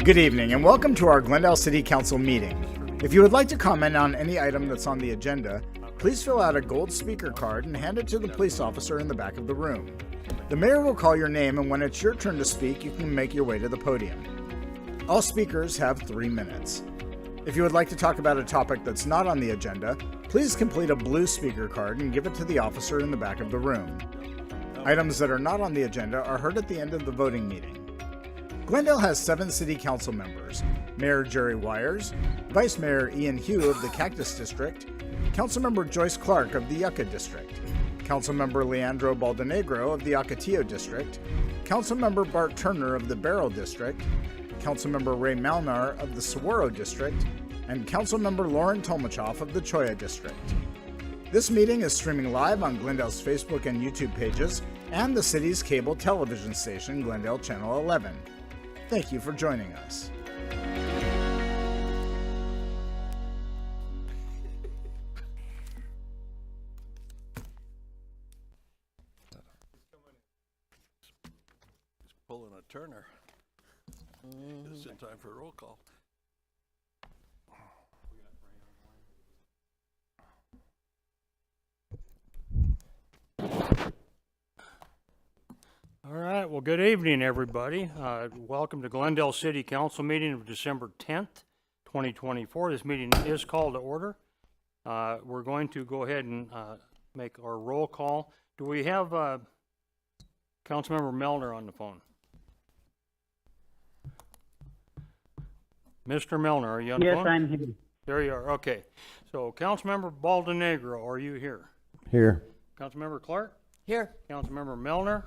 Good evening and welcome to our Glendale City Council meeting. If you would like to comment on any item that's on the agenda, please fill out a gold speaker card and hand it to the police officer in the back of the room. The mayor will call your name, and when it's your turn to speak, you can make your way to the podium. All speakers have 3 minutes. If you would like to talk about a topic that's not on the agenda, please complete a blue speaker card and give it to the officer in the back of the room. Items that are not on the agenda are heard at the end of the voting meeting. Glendale has 7 city council members: Mayor Jerry Wires, Vice Mayor Ian Hugh of the Cactus District, Councilmember Joyce Clark of the Yucca District, Councilmember Leandro Baldenegro of the Ocotillo District, Councilmember Bart Turner of the Barrow District, Councilmember Ray Malnar of the Saguaro District, and Councilmember Lauren Tolmachoff of the Cholla District. This meeting is streaming live on Glendale's Facebook and YouTube pages and the city's cable television station, Glendale Channel 11. Thank you for joining us. He's pulling a Turner. Just in time for a roll call. All right, well, good evening, everybody. Welcome to Glendale City Council meeting of December 10th, 2024. This meeting is called to order. We're going to go ahead and make our roll call. Do we have Councilmember Melner on the phone? Mr. Melner, are you on the phone? Yes, I'm here. There you are, okay. So Councilmember Baldenegro, are you here? Here. Councilmember Clark? Here. Councilmember Melner?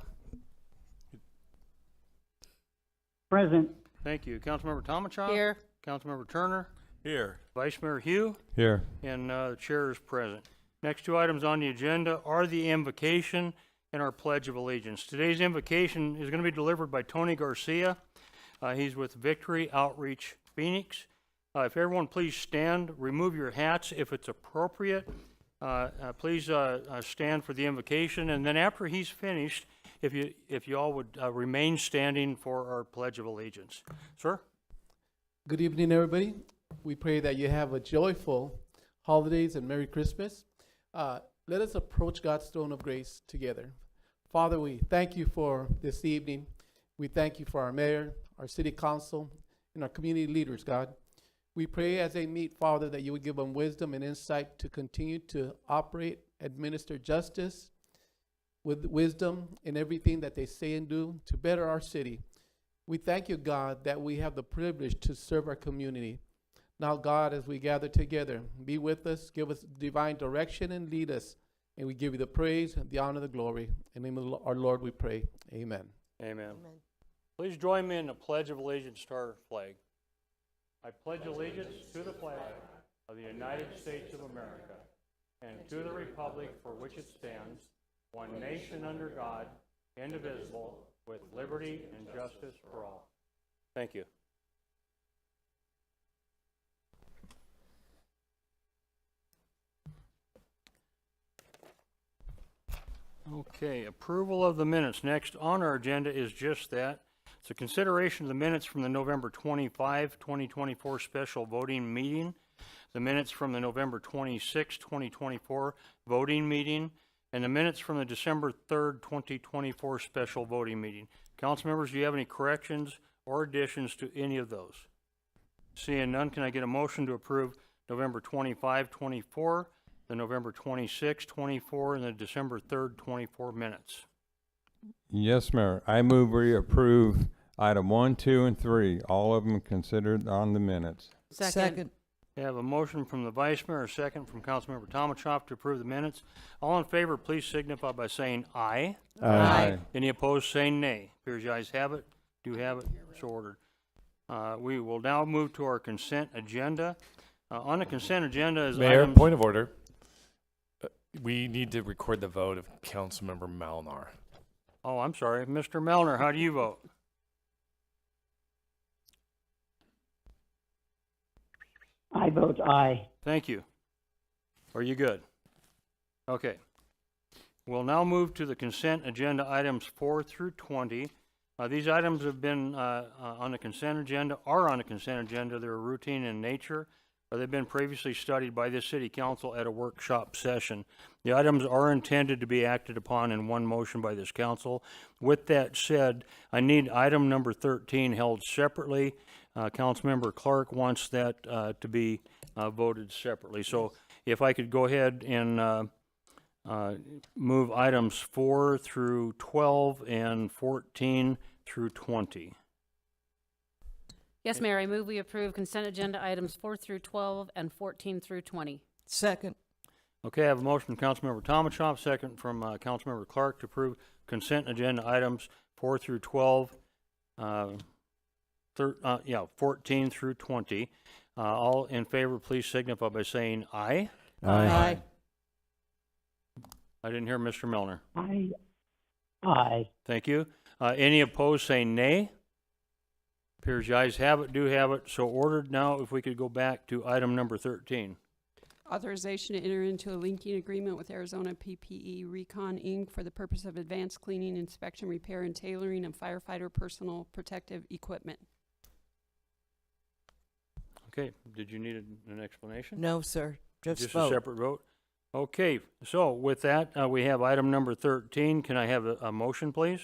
Present. Thank you. Councilmember Tolmachoff? Here. Councilmember Turner? Here. Vice Mayor Hugh? Here. And the chair is present. Next 2 items on the agenda are the invocation and our Pledge of Allegiance. Today's invocation is going to be delivered by Tony Garcia. He's with Victory Outreach Phoenix. If everyone please stand, remove your hats if it's appropriate. Please stand for the invocation, and then after he's finished, if you all would remain standing for our Pledge of Allegiance. Sir? Good evening, everybody. We pray that you have a joyful holidays and Merry Christmas. Let us approach God's throne of grace together. Father, we thank you for this evening. We thank you for our mayor, our city council, and our community leaders, God. We pray as they meet, Father, that you would give them wisdom and insight to continue to operate, administer justice with wisdom in everything that they say and do to better our city. We thank you, God, that we have the privilege to serve our community. Now, God, as we gather together, be with us, give us divine direction and lead us. And we give you the praise, the honor, the glory. In the name of our Lord we pray. Amen. Amen. Please join me in the Pledge of Allegiance to our flag. I pledge allegiance to the flag of the United States of America and to the republic for which it stands, one nation under God, indivisible, with liberty and justice for all. Thank you. Okay, approval of the minutes. Next on our agenda is just that. It's a consideration of the minutes from the November 25, 2024 special voting meeting, the minutes from the November 26, 2024 voting meeting, and the minutes from the December 3rd, 2024 special voting meeting. Council members, do you have any corrections or additions to any of those? Seeing none, can I get a motion to approve November 25, 24, the November 26, 24, and the December 3rd, 24 minutes? Yes, Mayor. I move we approve item 1, 2, and 3, all of them considered on the minutes. Second. We have a motion from the Vice Mayor, a second from Councilmember Tolmachoff to approve the minutes. All in favor, please signify by saying aye. Aye. Any opposed, saying nay. Appears the ayes have it. Do have it. So ordered. We will now move to our consent agenda. On the consent agenda is Mayor, items... point of order. We need to record the vote of Councilmember Malnar. Oh, I'm sorry. Mr. Melner, how do you vote? I vote aye. Thank you. Are you good? Okay. We'll now move to the consent agenda items 4 through 20. These items have been on the consent agenda, are on the consent agenda. They're routine in nature, or they've been previously studied by the city council at a workshop session. The items are intended to be acted upon in one motion by this council. With that said, I need item number 13 held separately. Councilmember Clark wants that to be voted separately. So if I could go ahead and move items 4 through 12 and 14 through 20. Yes, Mayor, I move we approve consent agenda items 4 through 12 and 14 through 20. Second. Okay, I have a motion from Councilmember Tomachoff, second from Councilmember Clark to approve consent agenda items 4 through 12, 14 through 20. All in favor, please signify by saying aye. Aye. I didn't hear Mr. Milner. Aye. Thank you. Any opposed, say nay. Appears the ayes have it, do have it, so ordered. Now, if we could go back to item number 13. Authorization to enter into a linking agreement with Arizona PPE Recon Inc. for the purpose of advanced cleaning, inspection, repair, and tailoring of firefighter personal protective equipment. Okay, did you need an explanation? No, sir. Just a vote. separate vote? Okay, so with that, we have item number 13. Can I have a motion, please?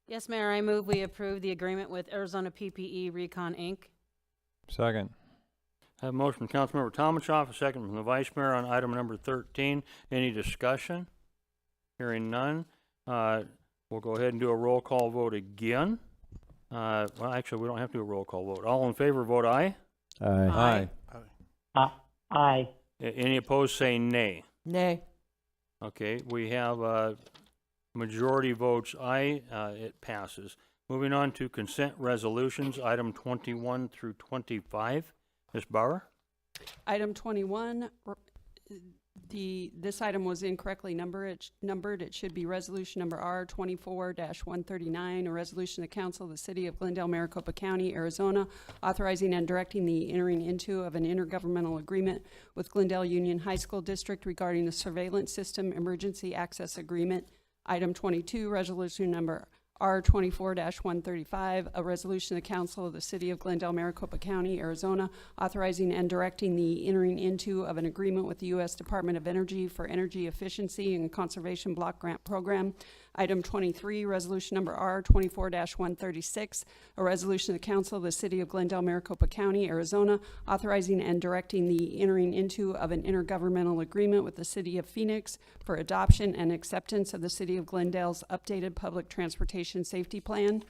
Yes, Mayor, I move we approve the agreement with Arizona PPE Recon Inc. Second. I have a motion from Councilmember Tomachoff, a second from the Vice Mayor on item number 13. Any discussion? Hearing none. We'll go ahead and do a roll call vote again. Well, actually, we don't have to do a roll call vote. All in favor, vote aye. Aye. Aye. Any opposed, say nay. Nay. Okay, we have majority votes aye. It passes. Moving on to consent resolutions, item 21 through 25. Ms. Bauer? Item 21, this item was incorrectly numbered. It should be resolution number R24-139, a resolution of the Council of the City of Glendale, Maricopa County, Arizona, authorizing and directing the entering into of an intergovernmental agreement with Glendale Union High School District regarding the surveillance system emergency access agreement. Item 22, resolution number R24-135, a resolution of the Council of the City of Glendale, Maricopa County, Arizona, authorizing and directing the entering into of an agreement with the U.S. Department of Energy for Energy Efficiency and Conservation Block Grant Program. Item 23, resolution number R24-136, a resolution of the Council of the City of Glendale, Maricopa County, Arizona, authorizing and directing the entering into of an intergovernmental agreement with the City of Phoenix for adoption and acceptance of the City of Glendale's updated public transportation safety plan.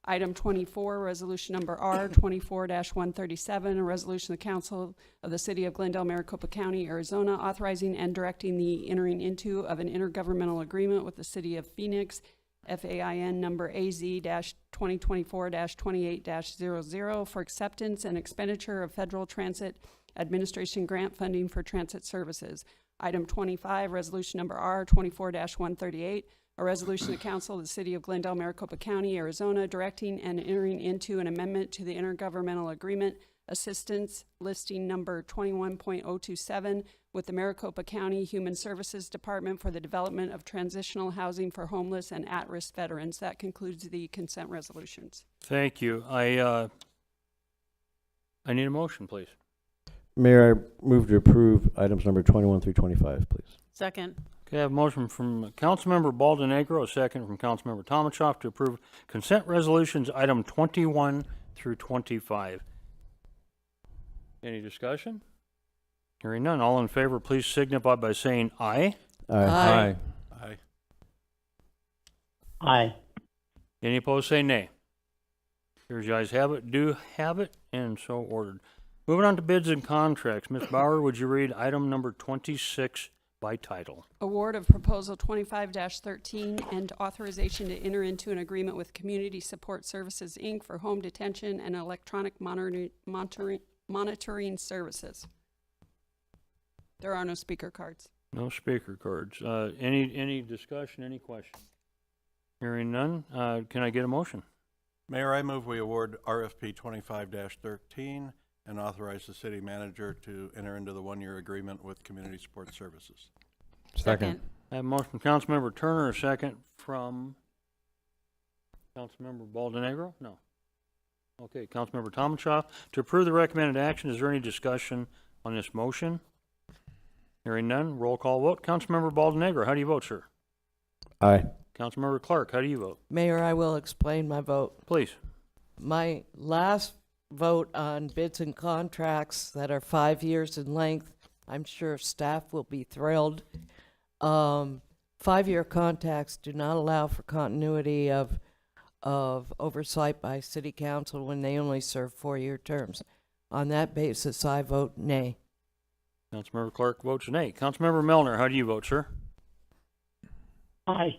Item 24, resolution number R24-137, a resolution of the Council of the City of Glendale, Maricopa County, Arizona, authorizing and directing the entering into of an intergovernmental agreement with the City of Phoenix, FAIN number AZ-2024-28-00, for acceptance and expenditure of Federal Transit Administration grant funding for transit services. Item 25, resolution number R24-138, a resolution of the Council of the City of Glendale, Maricopa County, Arizona, directing and entering into an amendment to the intergovernmental agreement assistance listing number 21.027 with the Maricopa County Human Services Department for the development of transitional housing for homeless and at-risk veterans. That concludes the consent resolutions. Thank you. I need a motion, please. Mayor, I move to approve items number 21 through 25, please. Second. Okay, I have a motion from Councilmember Baldenegro, a second from Councilmember Tomachoff to approve consent resolutions item 21 through 25. Any discussion? Hearing none. All in favor, please signify by saying aye. Aye. Aye. Aye. Any opposed, say nay. Here's the ayes have it, do have it, and so ordered. Moving on to bids and contracts. Ms. Bauer, would you read item number 26 by title? Award of Proposal 25-13 and authorization to enter into an agreement with Community Support Services, Inc. for home detention and electronic monitoring services. There are no speaker cards. No speaker cards. Any discussion, any question? Hearing none, can I get a motion? Mayor, I move we award RFP 25-13 and authorize the city manager to enter into the one-year agreement with Community Support Services. Second. I have a motion from Councilmember Turner, a second from Councilmember Baldenegro? No. Okay, Councilmember Tomachoff. To approve the recommended action, is there any discussion on this motion? Hearing none, roll call vote. Councilmember Baldenegro, how do you vote, sir? Aye. Councilmember Clark, how do you vote? Mayor, I will explain my vote. Please. My last vote on bids and contracts that are 5 years in length, I'm sure staff will be thrilled. 5-year contracts do not allow for continuity of oversight by city council when they only serve 4-year terms. On that basis, I vote nay. Councilmember Clark votes nay. Councilmember Melner, how do you vote, sir? Aye.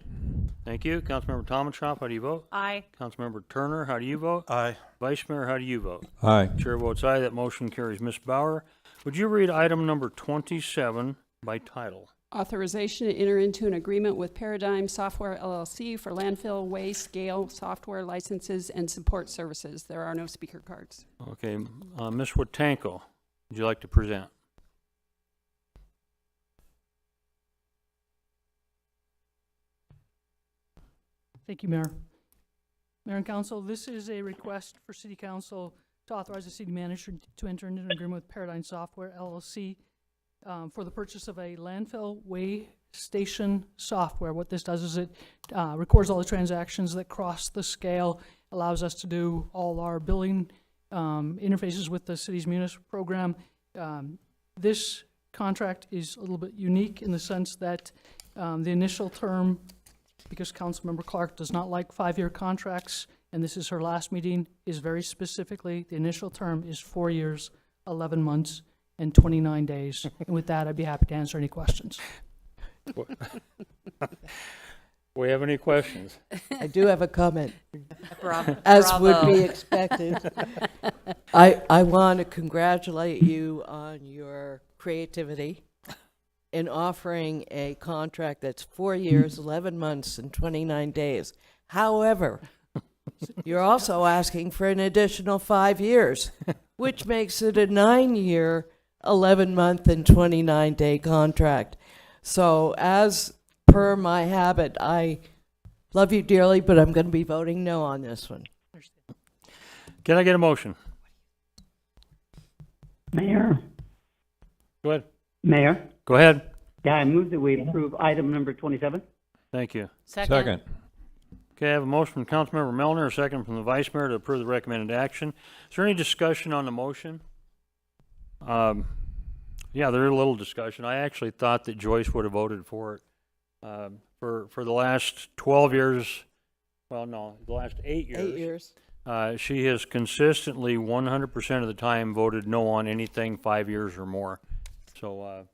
Thank you. Councilmember Tomachoff, how do you vote? Aye. Councilmember Turner, how do you vote? Aye. Vice Mayor, how do you vote? Aye. Chair votes aye. That motion carries. Ms. Bauer, would you read item number 27 by title? Authorization to enter into an agreement with Paradigm Software LLC for landfill waste scale software licenses and support services. There are no speaker cards. Okay, Ms. Watanko, would you like to present? Thank you, Mayor. Mayor and Council, this is a request for City Council to authorize the city manager to enter into an agreement with Paradigm Software LLC for the purchase of a landfill weigh station software. What this does is it records all the transactions that cross the scale, allows us to do all our billing interfaces with the city's municipal program. This contract is a little bit unique in the sense that the initial term, because Councilmember Clark does not like 5-year contracts, and this is her last meeting, is very specifically, the initial term is 4 years, 11 months, and 29 days. And with that, I'd be happy to answer any questions. We have any questions? I do have a comment. Bravo. As would be expected. I want to congratulate you on your creativity in offering a contract that's 4 years, 11 months, and 29 days. However, you're also asking for an additional 5 years, which makes it a 9-year, 11-month, and 29-day contract. So as per my habit, I love you dearly, but I'm going to be voting no on this one. Can I get a motion? Mayor, Go ahead. Mayor, Go ahead. yeah, I move that we approve item number 27. Thank you. Second. Okay, I have a motion from Councilmember Melner, a second from the Vice Mayor to approve the recommended action. Is there any discussion on the motion? Yeah, there is a little discussion. I actually thought that Joyce would have voted for it. For the last 12 years, well, no, the last 8 years. 8 years. She has consistently 100% of the time voted no on anything 5 years or more. So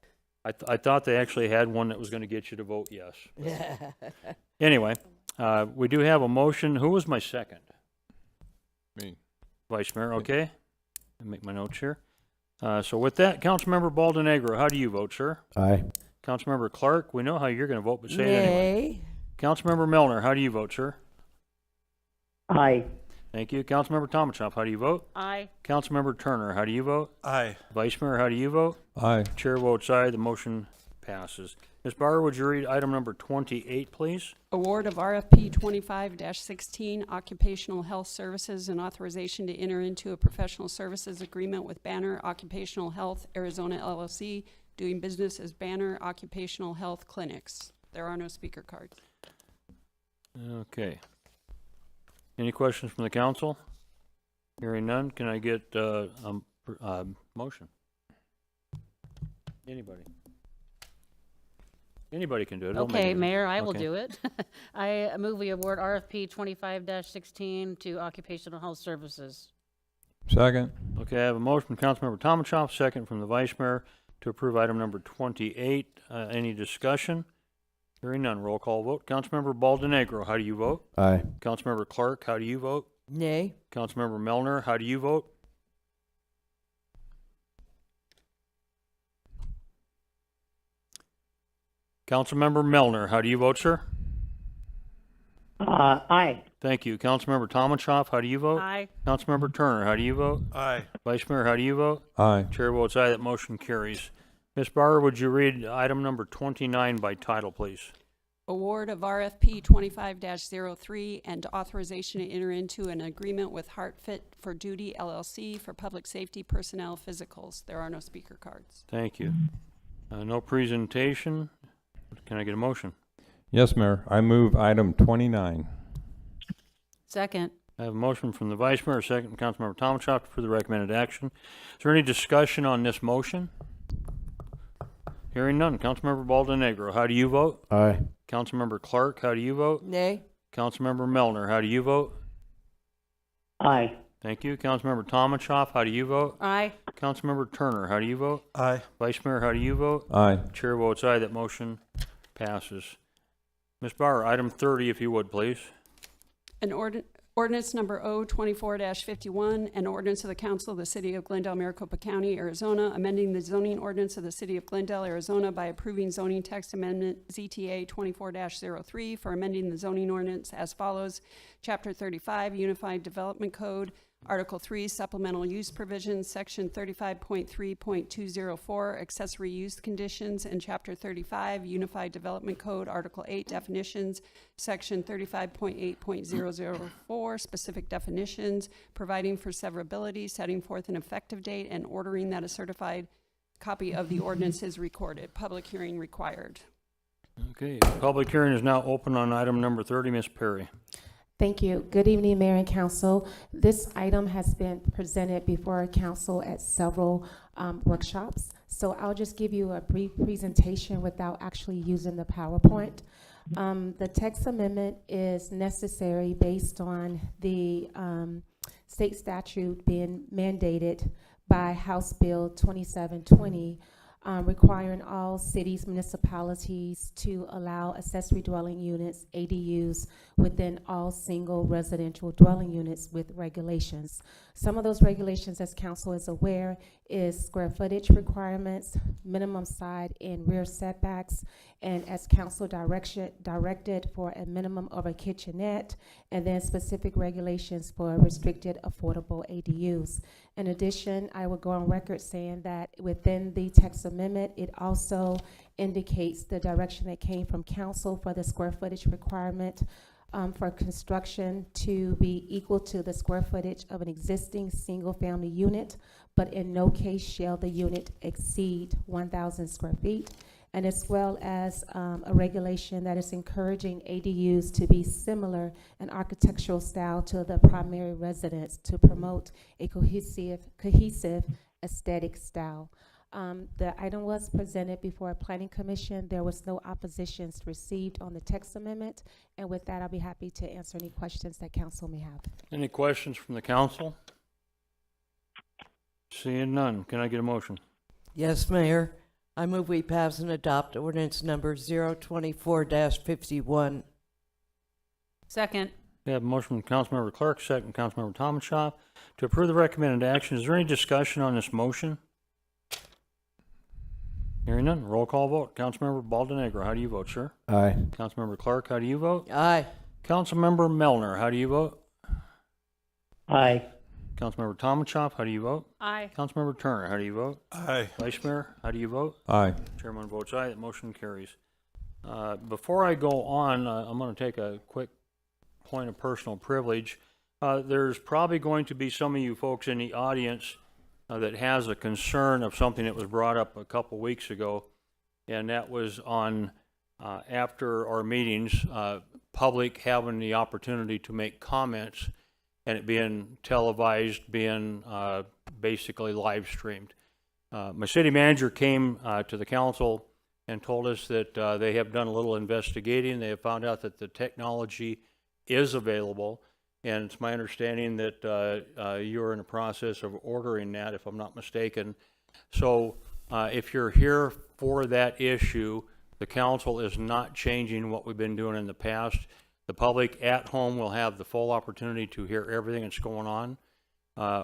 I thought they actually had one that was going to get you to vote yes. Anyway, we do have a motion. Who was my second? Me. Vice Mayor, okay. I'll make my notes here. So with that, Councilmember Baldenegro, how do you vote, sir? Aye. Councilmember Clark, we know how you're going to vote, but say it anyway. Nay. Councilmember Melner, how do you vote, sir? Aye. Thank you. Councilmember Tomachoff, how do you vote? Aye. Councilmember Turner, how do you vote? Aye. Vice Mayor, how do you vote? Aye. Chair votes aye. The motion passes. Ms. Bauer, would you read item number 28, please? Award of RFP 25-16 Occupational Health Services and authorization to enter into a professional services agreement with Banner Occupational Health Arizona LLC, doing business as Banner Occupational Health Clinics. There are no speaker cards. Okay. Any questions from the council? Hearing none, can I get motion? Anybody? Anybody can do it. Don't make Okay, it- Mayor, I will Okay. do it. I move we award RFP 25-16 to Occupational Health Services. Second. Okay, I have a motion from Councilmember Tomachoff, second from the Vice Mayor to approve item number 28. Any discussion? Hearing none, roll call vote. Councilmember Baldenegro, how do you vote? Aye. Councilmember Clark, how do you vote? Nay. Councilmember Melner, how do you vote? Councilmember Melner, how do you vote, sir? Aye. Thank you. Councilmember Tomachoff, how do you vote? Aye. Councilmember Turner, how do you vote? Aye. Vice Mayor, how do you vote? Aye. Chair votes aye. That motion carries. Ms. Bauer, would you read item number 29 by title, please? award of RFP 25-03 and authorization to enter into an agreement with Heart Fit for Duty LLC for public safety personnel physicals. There are no speaker cards. Thank you. No presentation. Can I get a motion? Yes, Mayor. I move item 29. Second. I have a motion from the Vice Mayor, a second from Councilmember Tomasoff for the recommended action. Is there any discussion on this motion? Hearing none. Councilmember Baldenegro, how do you vote? Aye. Councilmember Clark, how do you vote? Nay? Councilmember Melner, how do you vote? Aye. Thank you. Councilmember Tomasoff, how do you vote? Aye. Councilmember Turner, how do you vote? Aye. Vice Mayor, how do you vote? Aye. Chair votes aye. That motion passes. Ms. Bauer, item 30, if you would, please. An ordinance number O-24-51, an ordinance of the Council of the City of Glendale, Maricopa County, Arizona, amending the zoning ordinance of the City of Glendale, Arizona by approving zoning text amendment ZTA 24-03 for amending the zoning ordinance as follows. Chapter 35, Unified Development Code, Article 3, Supplemental Use Provisions, Section 35.3.204, Accessory Use Conditions, and Chapter 35, Unified Development Code, Article 8, Definitions, Section 35.8.004, Specific Definitions, providing for severability, setting forth an effective date, and ordering that a certified copy of the ordinance is recorded. Public hearing required. Okay, public hearing is now open on item number 30. Ms. Perry. Thank you. Good evening, Mayor and Council. This item has been presented before Council at several workshops. So I'll just give you a brief presentation without actually using the PowerPoint. The text amendment is necessary based on the state statute being mandated by House Bill 2720, requiring all cities, municipalities to allow accessory dwelling units, ADUs, within all single residential dwelling units with regulations. Some of those regulations, as council is aware, is square footage requirements, minimum side and rear setbacks, and as council directed for a minimum of a kitchenette, and then specific regulations for restricted affordable ADUs. In addition, I will go on record saying that within the text amendment, it also indicates the direction that came from council for the square footage requirement for construction to be equal to the square footage of an existing single-family unit, but in no case shall the unit exceed 1,000 square feet, and as well as a regulation that is encouraging ADUs to be similar in architectural style to the primary residence to promote a cohesive aesthetic style. The item was presented before a planning commission. There was no oppositions received on the text amendment, and with that, I'll be happy to answer any questions that council may have. Any questions from the council? Seeing none, can I get a motion? Yes, Mayor. I move we pass and adopt ordinance number 024-51. Second. We have a motion from Councilmember Clark, second from Councilmember Tomasoff to approve the recommended action. Is there any discussion on this motion? Hearing none, roll call vote. Councilmember Baldenegro, how do you vote, sir? Aye. Councilmember Clark, how do you vote? Aye. Councilmember Melner, how do you vote? Aye. Councilmember Tomasoff, how do you vote? Aye. Councilmember Turner, how do you vote? Aye. Vice Mayor, how do you vote? Aye. Chairman votes aye. That motion carries. Before I go on, I'm going to take a quick point of personal privilege. There's probably going to be some of you folks in the audience that has a concern of something that was brought up a couple weeks ago, and that was on after our meetings, public having the opportunity to make comments and it being televised, being basically live streamed. My city manager came to the council and told us that they have done a little investigating. They have found out that the technology is available, and it's my understanding that you're in the process of ordering that, if I'm not mistaken. So if you're here for that issue, the council is not changing what we've been doing in the past. The public at home will have the full opportunity to hear everything that's going on,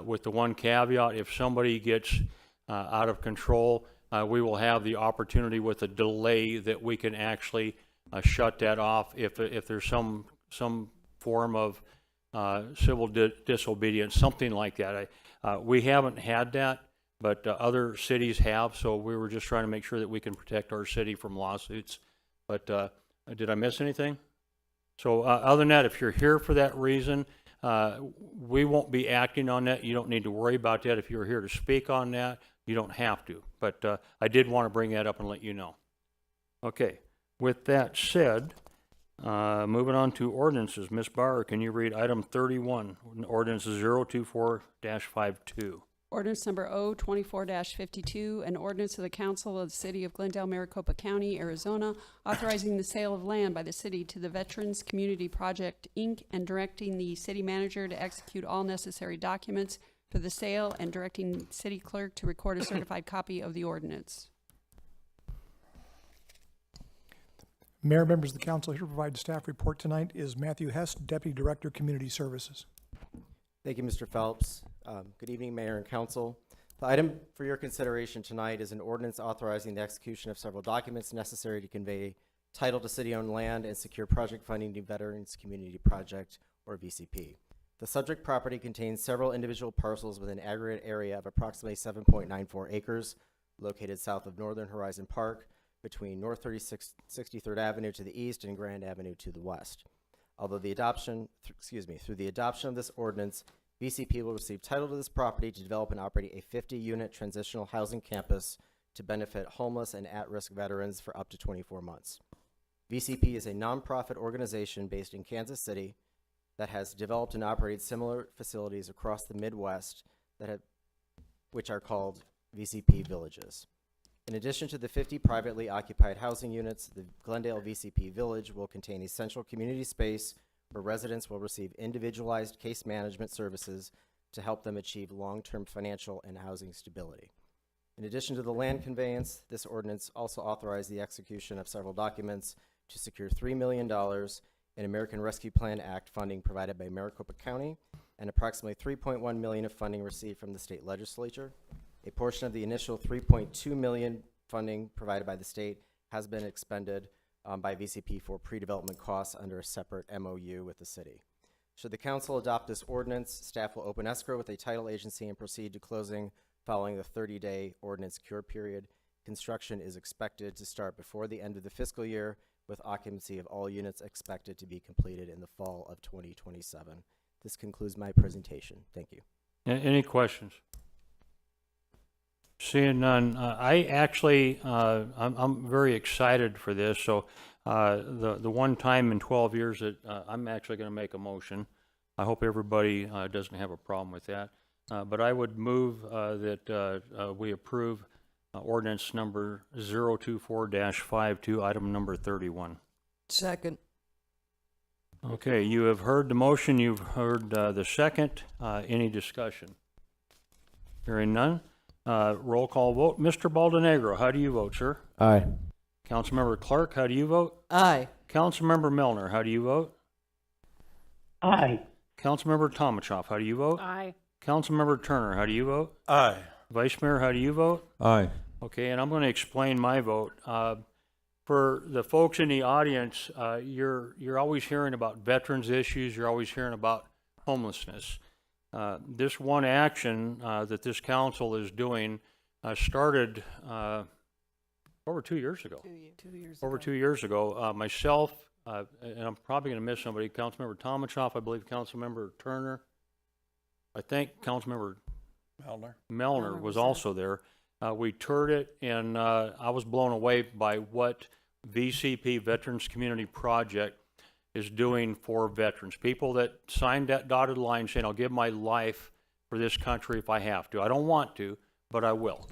with the one caveat: if somebody gets out of control, we will have the opportunity with a delay that we can actually shut that off if there's some form of civil disobedience, something like that. We haven't had that, but other cities have, so we were just trying to make sure that we can protect our city from lawsuits. But Did I miss anything? So other than that, if you're here for that reason, we won't be acting on that. You don't need to worry about that. If you're here to speak on that, you don't have to. But I did want to bring that up and let you know. Okay. With that said, moving on to ordinances. Ms. Bauer, can you read item 31, ordinance 024-52? Ordinance number O-24-52, an ordinance of the Council of the City of Glendale, Maricopa County, Arizona, authorizing the sale of land by the city to the Veterans Community Project, Inc., and directing the city manager to execute all necessary documents for the sale, and directing city clerk to record a certified copy of the ordinance. Mayor, members of the council, here to provide a staff report tonight is Matthew Hess, Deputy Director, Community Services. Thank you, Mr. Phelps. Good evening, Mayor and Council. The item for your consideration tonight is an ordinance authorizing the execution of several documents necessary to convey title to city-owned land and secure project funding to Veterans Community Project, or VCP. The subject property contains several individual parcels with an aggregate area of approximately 7.94 acres located south of Northern Horizon Park between North 63rd Avenue to the east and Grand Avenue to the west. Although through the adoption of this ordinance, VCP will receive title to this property to develop and operate a 50-unit transitional housing campus to benefit homeless and at-risk veterans for up to 24 months. VCP is a nonprofit organization based in Kansas City that has developed and operated similar facilities across the Midwest which are called VCP Villages. In addition to the 50 privately occupied housing units, the Glendale VCP Village will contain a central community space where residents will receive individualized case management services to help them achieve long-term financial and housing stability. In addition to the land conveyance, this ordinance also authorized the execution of several documents to secure $3 million in American Rescue Plan Act funding provided by Maricopa County and approximately $3.1 million of funding received from the state legislature. A portion of the initial $3.2 million funding provided by the state has been expended by VCP for pre-development costs under a separate MOU with the city. Should the council adopt this ordinance, staff will open escrow with a title agency and proceed to closing following the 30-day ordinance cure period. Construction is expected to start before the end of the fiscal year, with occupancy of all units expected to be completed in the fall of 2027. This concludes my presentation. Thank you. Any questions? Seeing none, I actually, I'm very excited for this. So the one time in 12 years that I'm actually going to make a motion. I hope everybody doesn't have a problem with that. But I would move that we approve ordinance number 024-52, item number 31. Second. Okay, you have heard the motion. You've heard the second. Any discussion? Hearing none. Roll call vote. Mr. Baldenegro, how do you vote, sir? Aye. Councilmember Clark, how do you vote? Aye. Councilmember Melner, how do you vote? Aye. Councilmember Tomachoff, how do you vote? Aye. Councilmember Turner, how do you vote? Aye. Vice Mayor, how do you vote? Aye. Okay, and I'm going to explain my vote. For the folks in the audience, you're always hearing about veterans issues. You're always hearing about homelessness. This one action that this council is doing started over 2 years ago. 2 years Over 2 years ago. Myself, and I'm probably going to miss somebody, Councilmember Tomachoff, I believe Councilmember Turner, I think Councilmember Melner was also there. We toured it, and I was blown away by what VCP, Veterans Community Project, is doing for veterans. People that signed that dotted line saying, I'll give my life for this country if I have to. I don't want to, but I will.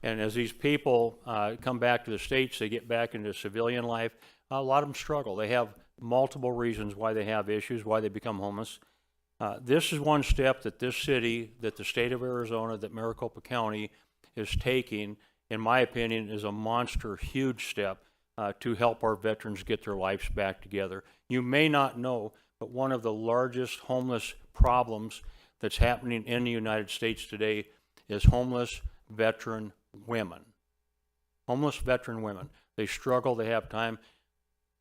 And as these people come back to the States, they get back into civilian life, a lot of them struggle. They have multiple reasons why they have issues, why they become homeless. This is one step that this city, that the state of Arizona, that Maricopa County is taking, in my opinion, is a monster, huge step to help our veterans get their lives back together. You may not know, but one of the largest homeless problems that's happening in the United States today is homeless veteran women. Homeless veteran women. They struggle, they have time.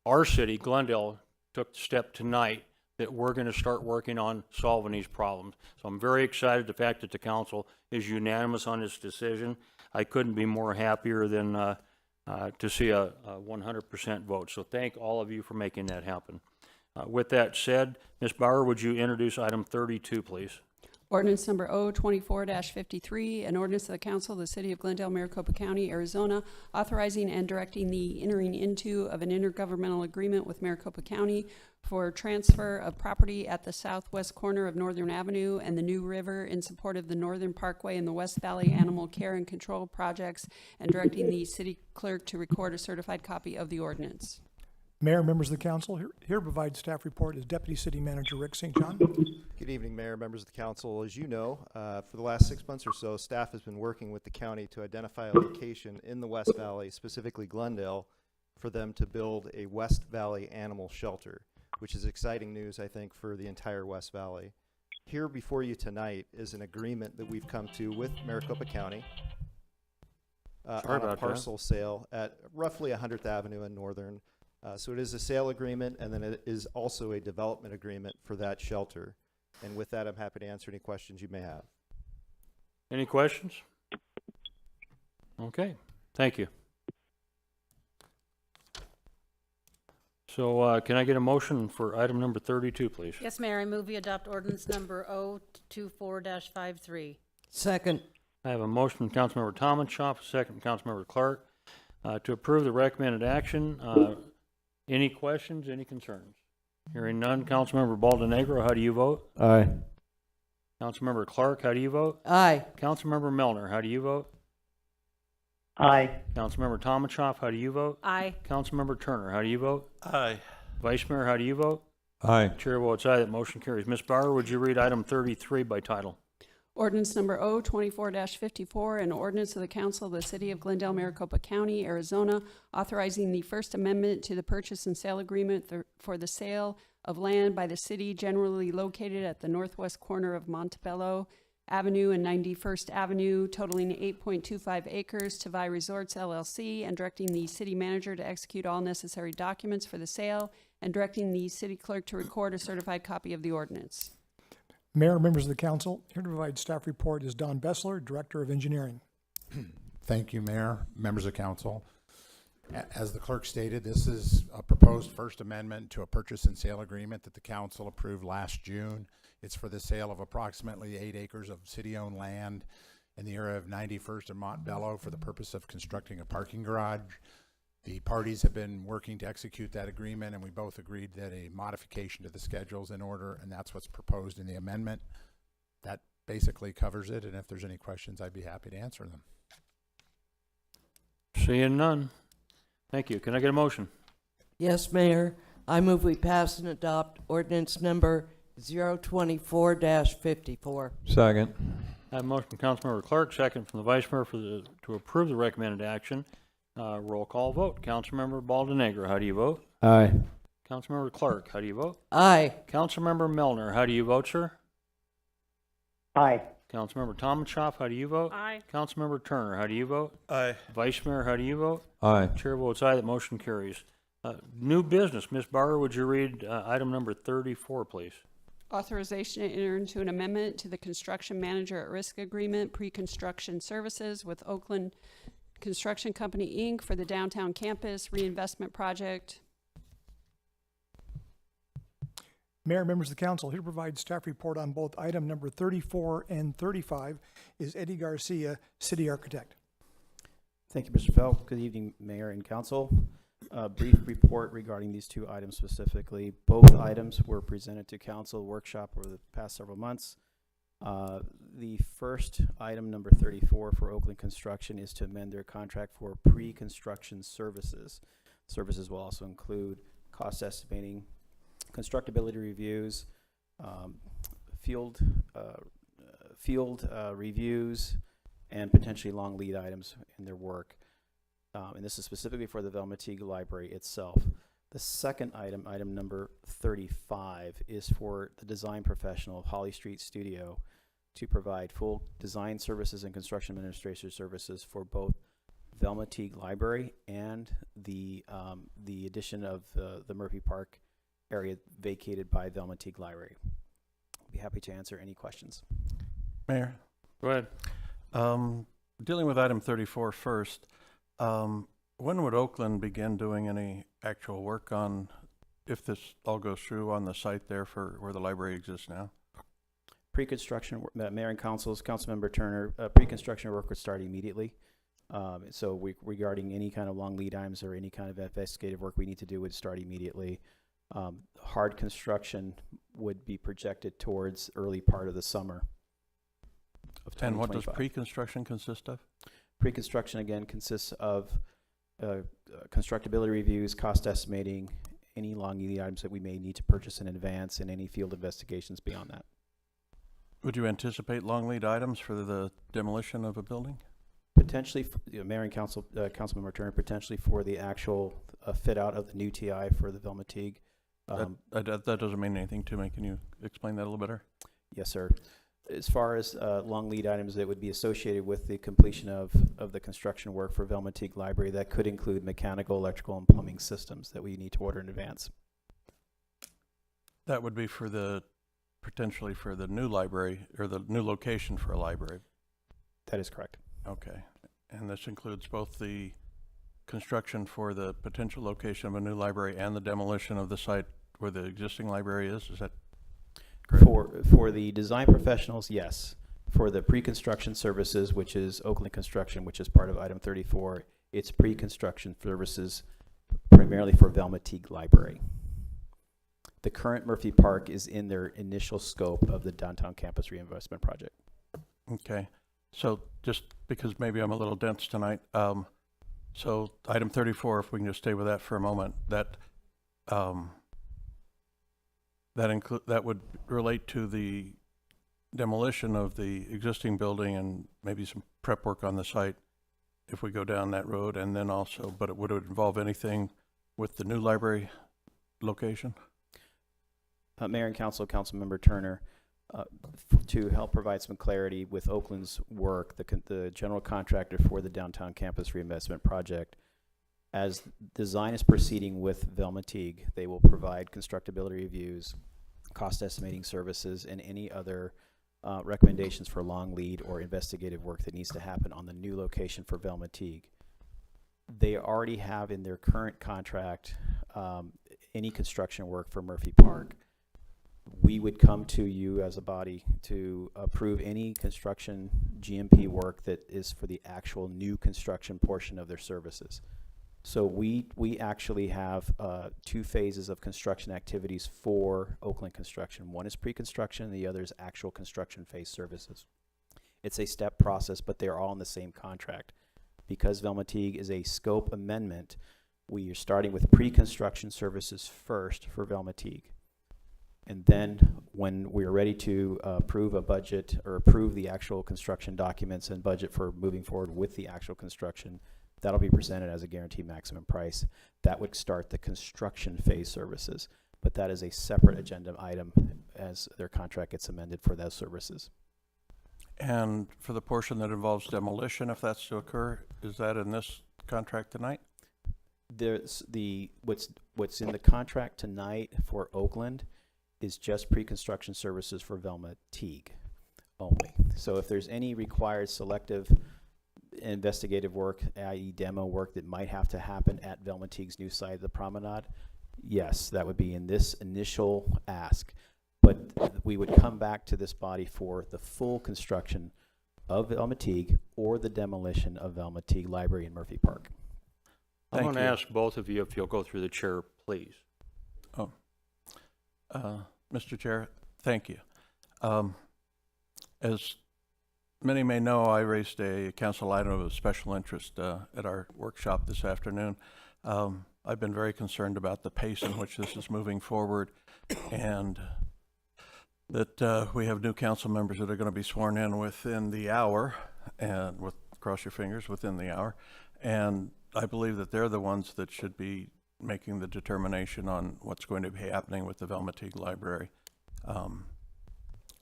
Our city, Glendale, took the step tonight that we're going to start working on solving these problems. So I'm very excited the fact that the council is unanimous on this decision. I couldn't be more happier than to see a 100% vote. So thank all of you for making that happen. With that said, Ms. Bauer, would you introduce item 32, please? Ordinance number O-24-53, an ordinance of the council of the city of Glendale, Maricopa County, Arizona, authorizing and directing the entering into of an intergovernmental agreement with Maricopa County for transfer of property at the southwest corner of Northern Avenue and the New River in support of the Northern Parkway and the West Valley Animal Care and Control projects, and directing the city clerk to record a certified copy of the ordinance. Mayor, members of the council, here provides staff report is Deputy City Manager Rick St. John. Good evening, Mayor, members of the council. As you know, for the last 6 months or so, staff has been working with the county to identify a location in the West Valley, specifically Glendale, for them to build a West Valley animal shelter, which is exciting news, I think, for the entire West Valley. Here before you tonight is an agreement that we've come to with Maricopa County on a parcel sale at roughly 100th Avenue and Northern. So it is a sale agreement, and then it is also a development agreement for that shelter. And with that, I'm happy to answer any questions you may have. Any questions? Okay, thank you. So can I get a motion for item number 32, please? Yes, Mayor, I move we adopt ordinance number O-24-53. Second. I have a motion from Councilmember Tomachoff, a second from Councilmember Clark, to approve the recommended action. Any questions, any concerns? Hearing none. Councilmember Baldenegro, how do you vote? Aye. Councilmember Clark, how do you vote? Aye. Councilmember Melner, how do you vote? Aye. Councilmember Tomachoff, how do you vote? Aye. Councilmember Turner, how do you vote? Aye. Vice Mayor, how do you vote? Aye. Chair votes aye. That motion carries. Ms. Bauer, would you read item 33 by title? Ordinance number O-24-54, an ordinance of the council of the city of Glendale, Maricopa County, Arizona, authorizing the First Amendment to the purchase and sale agreement for the sale of land by the city generally located at the northwest corner of Montebello Avenue and 91st Avenue, totaling 8.25 acres to Vi Resorts LLC, and directing the city manager to execute all necessary documents for the sale, and directing the city clerk to record a certified copy of the ordinance. Mayor, members of the council, here to provide staff report is Don Bessler, Director of Engineering. Thank you, Mayor, members of council. As the clerk stated, this is a proposed First Amendment to a purchase and sale agreement that the council approved last June. It's for the sale of approximately 8 acres of city-owned land in the area of 91st and Montebello for the purpose of constructing a parking garage. The parties have been working to execute that agreement, and we both agreed that a modification to the schedule is in order, and that's what's proposed in the amendment. That basically covers it, and if there's any questions, I'd be happy to answer them. Seeing none. Thank you. Can I get a motion? Yes, Mayor. I move we pass and adopt ordinance number 024-54. Second. I have a motion from Councilmember Clark, second from the Vice Mayor to approve the recommended action. Roll call vote. Councilmember Baldenegro, how do you vote? Aye. Councilmember Clark, how do you vote? Aye. Councilmember Melner, how do you vote, sir? Aye. Councilmember Tomachoff, how do you vote? Aye. Councilmember Turner, how do you vote? Aye. Vice Mayor, how do you vote? Aye. Chair votes aye. That motion carries. New business. Ms. Bauer, would you read item number 34, please? Authorization to enter into an amendment to the construction manager at risk agreement, pre-construction services with Oakland Construction Company, Inc. for the downtown campus reinvestment project. Mayor, members of the council, here to provide staff report on both item number 34 and 35 is Eddie Garcia, City Architect. Thank you, Mr. Phelps. Good evening, Mayor and Council. Brief report regarding these two items specifically. Both items were presented to Council workshop over the past several months. The first item, number 34 for Oakland Construction, is to amend their contract for pre-construction services. Services will also include cost estimating, constructability reviews, field reviews, and potentially long lead items in their work. And this is specifically for the Velma Teague Library itself. The second item, item number 35, is for the design professional, Holly Street Studio, to provide full design services and construction administration services for both Velma Teague Library and the addition of the Murphy Park area vacated by Velma Teague Library. I'll be happy to answer any questions. Mayor? Go ahead. Dealing with item 34 first, When would Oakland begin doing any actual work on, if this all goes through, on the site there for where the library exists now? Pre-construction, Mayor and Councilmember Turner, pre-construction work would start immediately. Regarding any kind of long lead items or any kind of investigative work we need to do would start immediately. Hard construction would be projected towards early part of the summer of 2025. And what does pre-construction consist of? Pre-construction, again, consists of constructability reviews, cost estimating, any long lead items that we may need to purchase in advance, and any field investigations beyond that. Would you anticipate long lead items for the demolition of a building? Potentially, Mayor and Councilmember Turner, potentially for the actual fit out of the new TI for the Velma Teague. That doesn't mean anything to me. Can you explain that a little better? Yes, sir. As far as long lead items that would be associated with the completion of the construction work for Velma Teague Library, that could include mechanical, electrical, and plumbing systems that we need to order in advance. That would be for potentially for the new library, or the new location for a library. That is correct. Okay. And this includes both the construction for the potential location of a new library and the demolition of the site where the existing library is that correct? For the design professionals, yes. For the pre-construction services, which is Oakland Construction, which is part of item 34, it's pre-construction services primarily for Velma Teague Library. The current Murphy Park is in their initial scope of the downtown campus reinvestment project. Okay. So just because maybe I'm a little dense tonight, so item 34, if we can just stay with that for a moment, that would relate to the demolition of the existing building and maybe some prep work on the site if we go down that road, and then also, but would it involve anything with the new library location? Mayor and Councilmember Turner, to help provide some clarity with Oakland's work, the general contractor for the downtown campus reinvestment project, as design is proceeding with Velma Teague, they will provide constructability reviews, cost estimating services, and any other recommendations for long lead or investigative work that needs to happen on the new location for Velma Teague. They already have in their current contract any construction work for Murphy Park. We would come to you as a body to approve any construction GMP work that is for the actual new construction portion of their services. So we actually have 2 phases of construction activities for Oakland Construction. One is pre-construction, and the other is actual construction phase services. It's a step process, but they're all in the same contract. Because Velma Teague is a scope amendment, we are starting with pre-construction services first for Velma Teague. And then when we're ready to approve a budget or approve the actual construction documents and budget for moving forward with the actual construction, that'll be presented as a guaranteed maximum price. That would start the construction phase services, but that is a separate agenda item as their contract gets amended for those services. And for the portion that involves demolition, if that's to occur, is that in this contract tonight? There's what's in the contract tonight for Oakland is just pre-construction services for Velma Teague only. So if there's any required selective investigative work, i.e. demo work that might have to happen at Velma Teague's new site of the promenade, yes, that would be in this initial ask. But we would come back to this body for the full construction of Velma Teague or the demolition of Velma Teague Library in Murphy Park. I'm going to ask both of you if you'll go through the chair, please. Mr. Chair, thank you. As many may know, I raised a council item of special interest at our workshop this afternoon. I've been very concerned about the pace in which this is moving forward, and that we have new council members that are going to be sworn in within the hour, and cross your fingers, within the hour. And I believe that they're the ones that should be making the determination on what's going to be happening with the Velma Teague Library.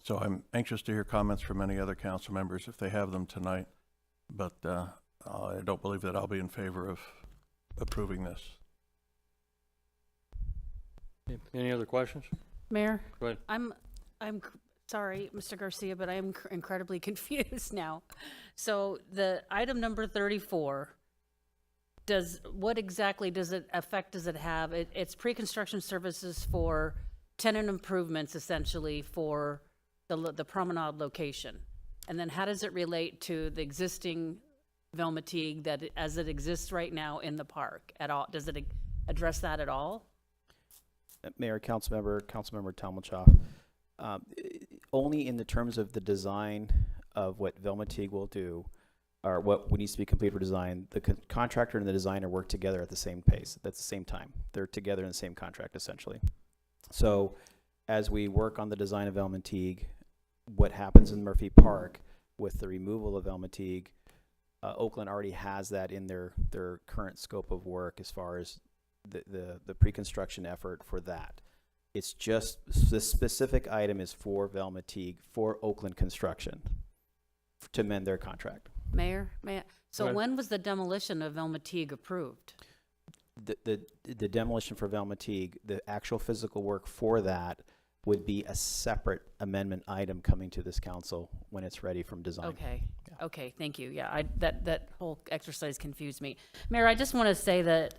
So I'm anxious to hear comments from any other council members if they have them tonight, but I don't believe that I'll be in favor of approving this. Any other questions? Mayor? Go ahead. I'm sorry, Mr. Garcia, but I am incredibly confused now. So the item number 34 what exactly does it have? It's pre-construction services for tenant improvements, essentially, for the promenade location. And then how does it relate to the existing Velmatig as it exists right now in the park at all? Does it address that at all? Mayor, Councilmember Talmachoff, only in the terms of the design of what Velmatig will do, or what needs to be complete for design. The contractor and the designer work together at the same pace, at the same time. They're together in the same contract, essentially. So as we work on the design of Velmatig, what happens in Murphy Park with the removal of Velmatig, Oakland already has that in their current scope of work as far as the pre-construction effort for that. It's just, the specific item is for Velmatig, for Oakland Construction, to amend their contract. Mayor, so Go ahead. when was the demolition of Velmatig approved? The demolition for Velmatig, the actual physical work for that would be a separate amendment item coming to this council when it's ready from design. Okay. Okay, thank you. Yeah, that whole exercise confused me. Mayor, I just want to say that,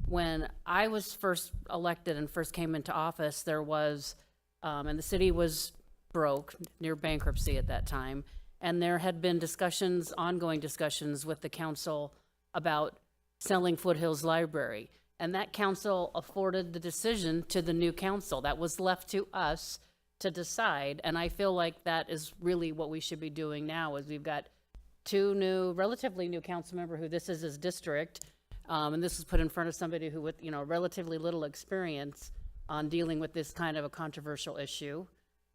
when I was first elected and first came into office, there was, and the city was broke, near bankruptcy at that time, and there had been ongoing discussions with the council about selling Foothills Library. And that council afforded the decision to the new council. That was left to us to decide, and I feel like that is really what we should be doing now, is we've got two relatively new council member who this is his district, and this was put in front of somebody who with, relatively little experience on dealing with this kind of a controversial issue.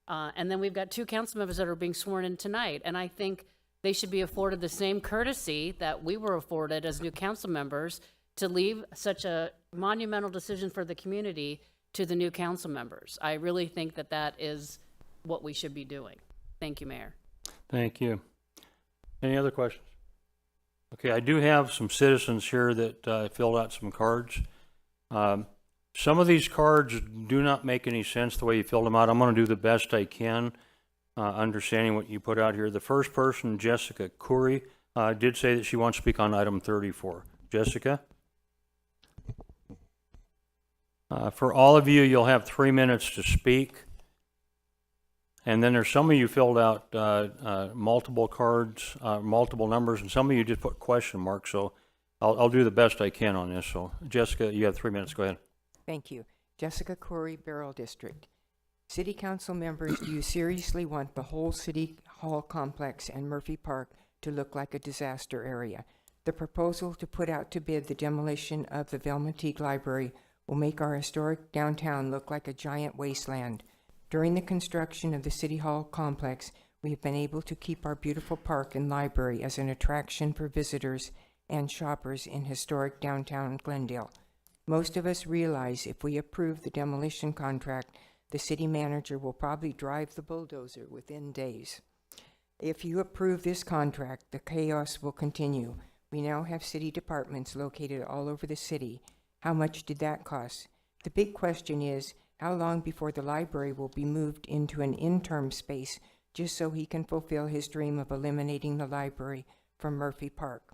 And then we've got two council members that are being sworn in tonight, and I think they should be afforded the same courtesy that we were afforded as new council members to leave such a monumental decision for the community to the new council members. I really think that is what we should be doing. Thank you, Mayor. Thank you. Any other questions? Okay, I do have some citizens here that filled out some cards. Some of these cards do not make any sense the way you filled them out. I'm going to do the best I can, understanding what you put out here. The first person, Jessica Curry, did say that she wants to speak on item 34. Jessica? For all of you, you'll have 3 minutes to speak. And then there's some of you filled out multiple cards, multiple numbers, and some of you just put question marks. So I'll do the best I can on this. So Jessica, you have 3 minutes. Go ahead. Thank you. Jessica Corey, Beryl District. City Council members, do you seriously want the whole City Hall complex and Murphy Park to look like a disaster area? The proposal to put out to bid the demolition of the Velmatig Library will make our historic downtown look like a giant wasteland. During the construction of the City Hall complex, we have been able to keep our beautiful park and library as an attraction for visitors and shoppers in historic downtown Glendale. Most of us realize if we approve the demolition contract, the city manager will probably drive the bulldozer within days. If you approve this contract, the chaos will continue. We now have city departments located all over the city. How much did that cost? The big question is, how long before the library will be moved into an interim space just so he can fulfill his dream of eliminating the library from Murphy Park?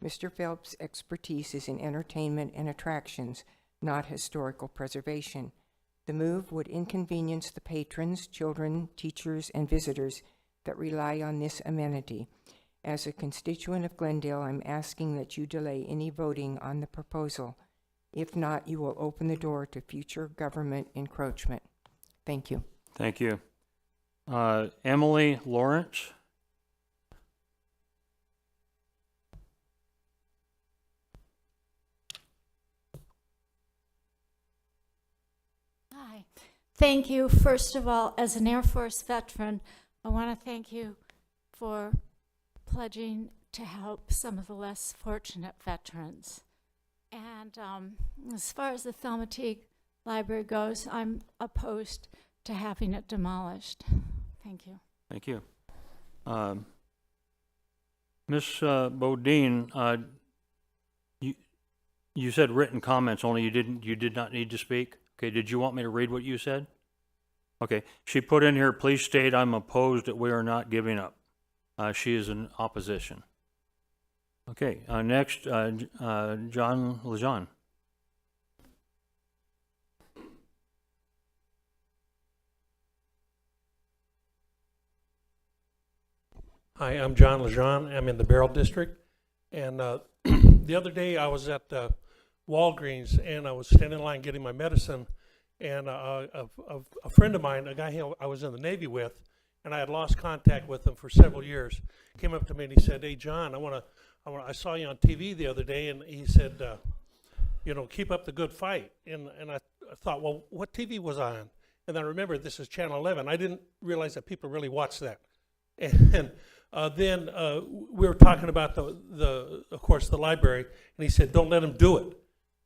Mr. Phelps' expertise is in entertainment and attractions, not historical preservation. The move would inconvenience the patrons, children, teachers, and visitors that rely on this amenity. As a constituent of Glendale, I'm asking that you delay any voting on the proposal. If not, you will open the door to future government encroachment. Thank you. Thank you. Emily Lawrence. Hi. Thank you. First of all, as an Air Force veteran, I want to thank you for pledging to help some of the less fortunate veterans. And as far as the Velmatig Library goes, I'm opposed to having it demolished. Thank you. Thank you. Ms. Bodine, you said written comments only. You did not need to speak. Okay. Did you want me to read what you said? Okay. She put in here, please state I'm opposed that we are not giving up. She is in opposition. Okay, next, John Lejean. Hi, I'm John Lejean. I'm in the Beryl District. And the other day I was at Walgreens and I was standing in line getting my medicine. And a friend of mine, a guy I was in the Navy with, and I had lost contact with him for several years, came up to me and he said, "Hey, John, I saw you on TV the other day," and he said, "Keep up the good fight." And I thought, well, what TV was I on? And I remember this is Channel 11. I didn't realize that people really watched that. And then we were talking about of course, the library, and he said, "Don't let him do it."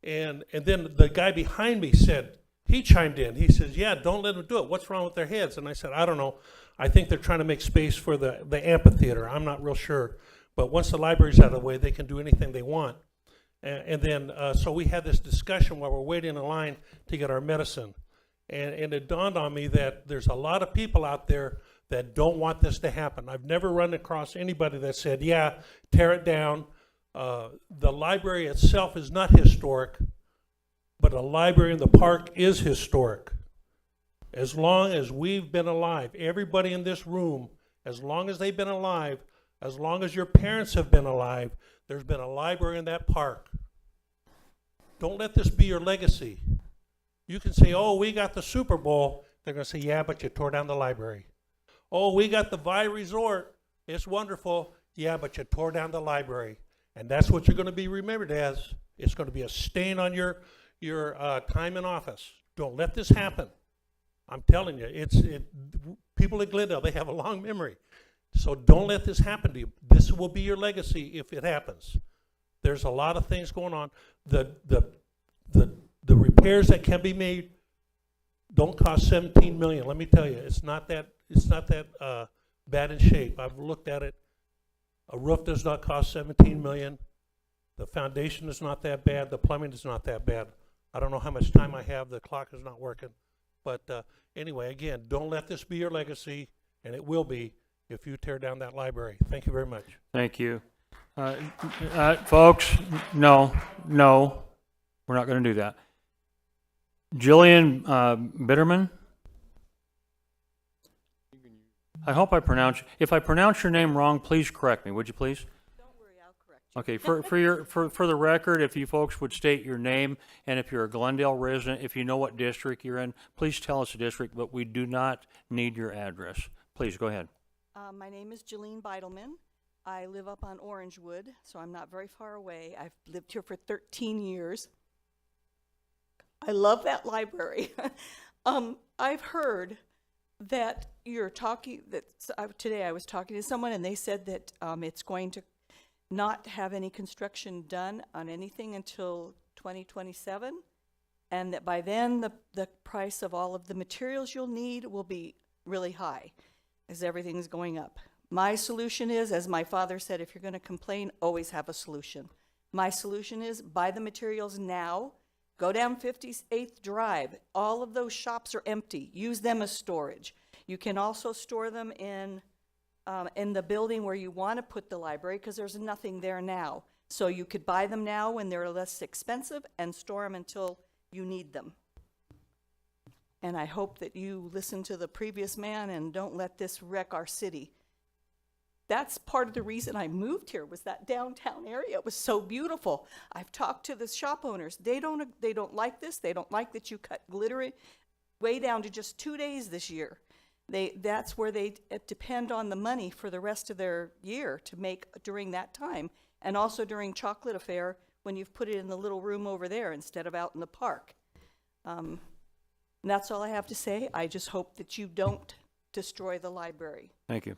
And then the guy behind me said, he chimed in. He says, "Yeah, don't let them do it. What's wrong with their heads?" And I said, "I don't know. I think they're trying to make space for the amphitheater. I'm not real sure. But once the library's out of the way, they can do anything they want." And then, so we had this discussion while we're waiting in line to get our medicine. And it dawned on me that there's a lot of people out there that don't want this to happen. I've never run across anybody that said, "Yeah, tear it down." The library itself is not historic, but a library in the park is historic. As long as we've been alive, everybody in this room, as long as they've been alive, as long as your parents have been alive, there's been a library in that park. Don't let this be your legacy. You can say, "Oh, we got the Super Bowl." They're going to say, "Yeah, but you tore down the library." "Oh, we got the Vi Resort. It's wonderful." "Yeah, but you tore down the library." And that's what you're going to be remembered as. It's going to be a stain on your time in office. Don't let this happen. I'm telling you, people at Glendale, they have a long memory. So don't let this happen to you. This will be your legacy if it happens. There's a lot of things going on. The repairs that can be made don't cost $17 million. Let me tell you, it's not that bad in shape. I've looked at it. A roof does not cost $17 million. The foundation is not that bad. The plumbing is not that bad. I don't know how much time I have. The clock is not working. But anyway, again, don't let this be your legacy, and it will be if you tear down that library. Thank you very much. Thank you. Folks, no, we're not going to do that. Jillian Bitterman? I hope if I pronounce your name wrong, please correct me, would you please? Don't worry, I'll correct you. Okay, for the record, if you folks would state your name, and if you're a Glendale resident, if you know what district you're in, please tell us the district, but we do not need your address. Please, go ahead. My name is Jillian Beidelman. I live up on Orangewood, so I'm not very far away. I've lived here for 13 years. I love that library. I've heard that today I was talking to someone and they said that it's going to not have any construction done on anything until 2027, and that by then the price of all of the materials you'll need will be really high as everything's going up. My solution is, as my father said, if you're going to complain, always have a solution. My solution is buy the materials now. Go down 58th Drive. All of those shops are empty. Use them as storage. You can also store them in the building where you want to put the library, because there's nothing there now. So you could buy them now when they're less expensive and store them until you need them. And I hope that you listen to the previous man and don't let this wreck our city. That's part of the reason I moved here, was that downtown area. It was so beautiful. I've talked to the shop owners. They don't like this. They don't like that you cut glitter way down to just 2 days this year. That's where they depend on the money for the rest of their year to make during that time, and also during Chocolate Affair when you've put it in the little room over there instead of out in the park. And that's all I have to say. I just hope that you don't destroy the library. Thank you.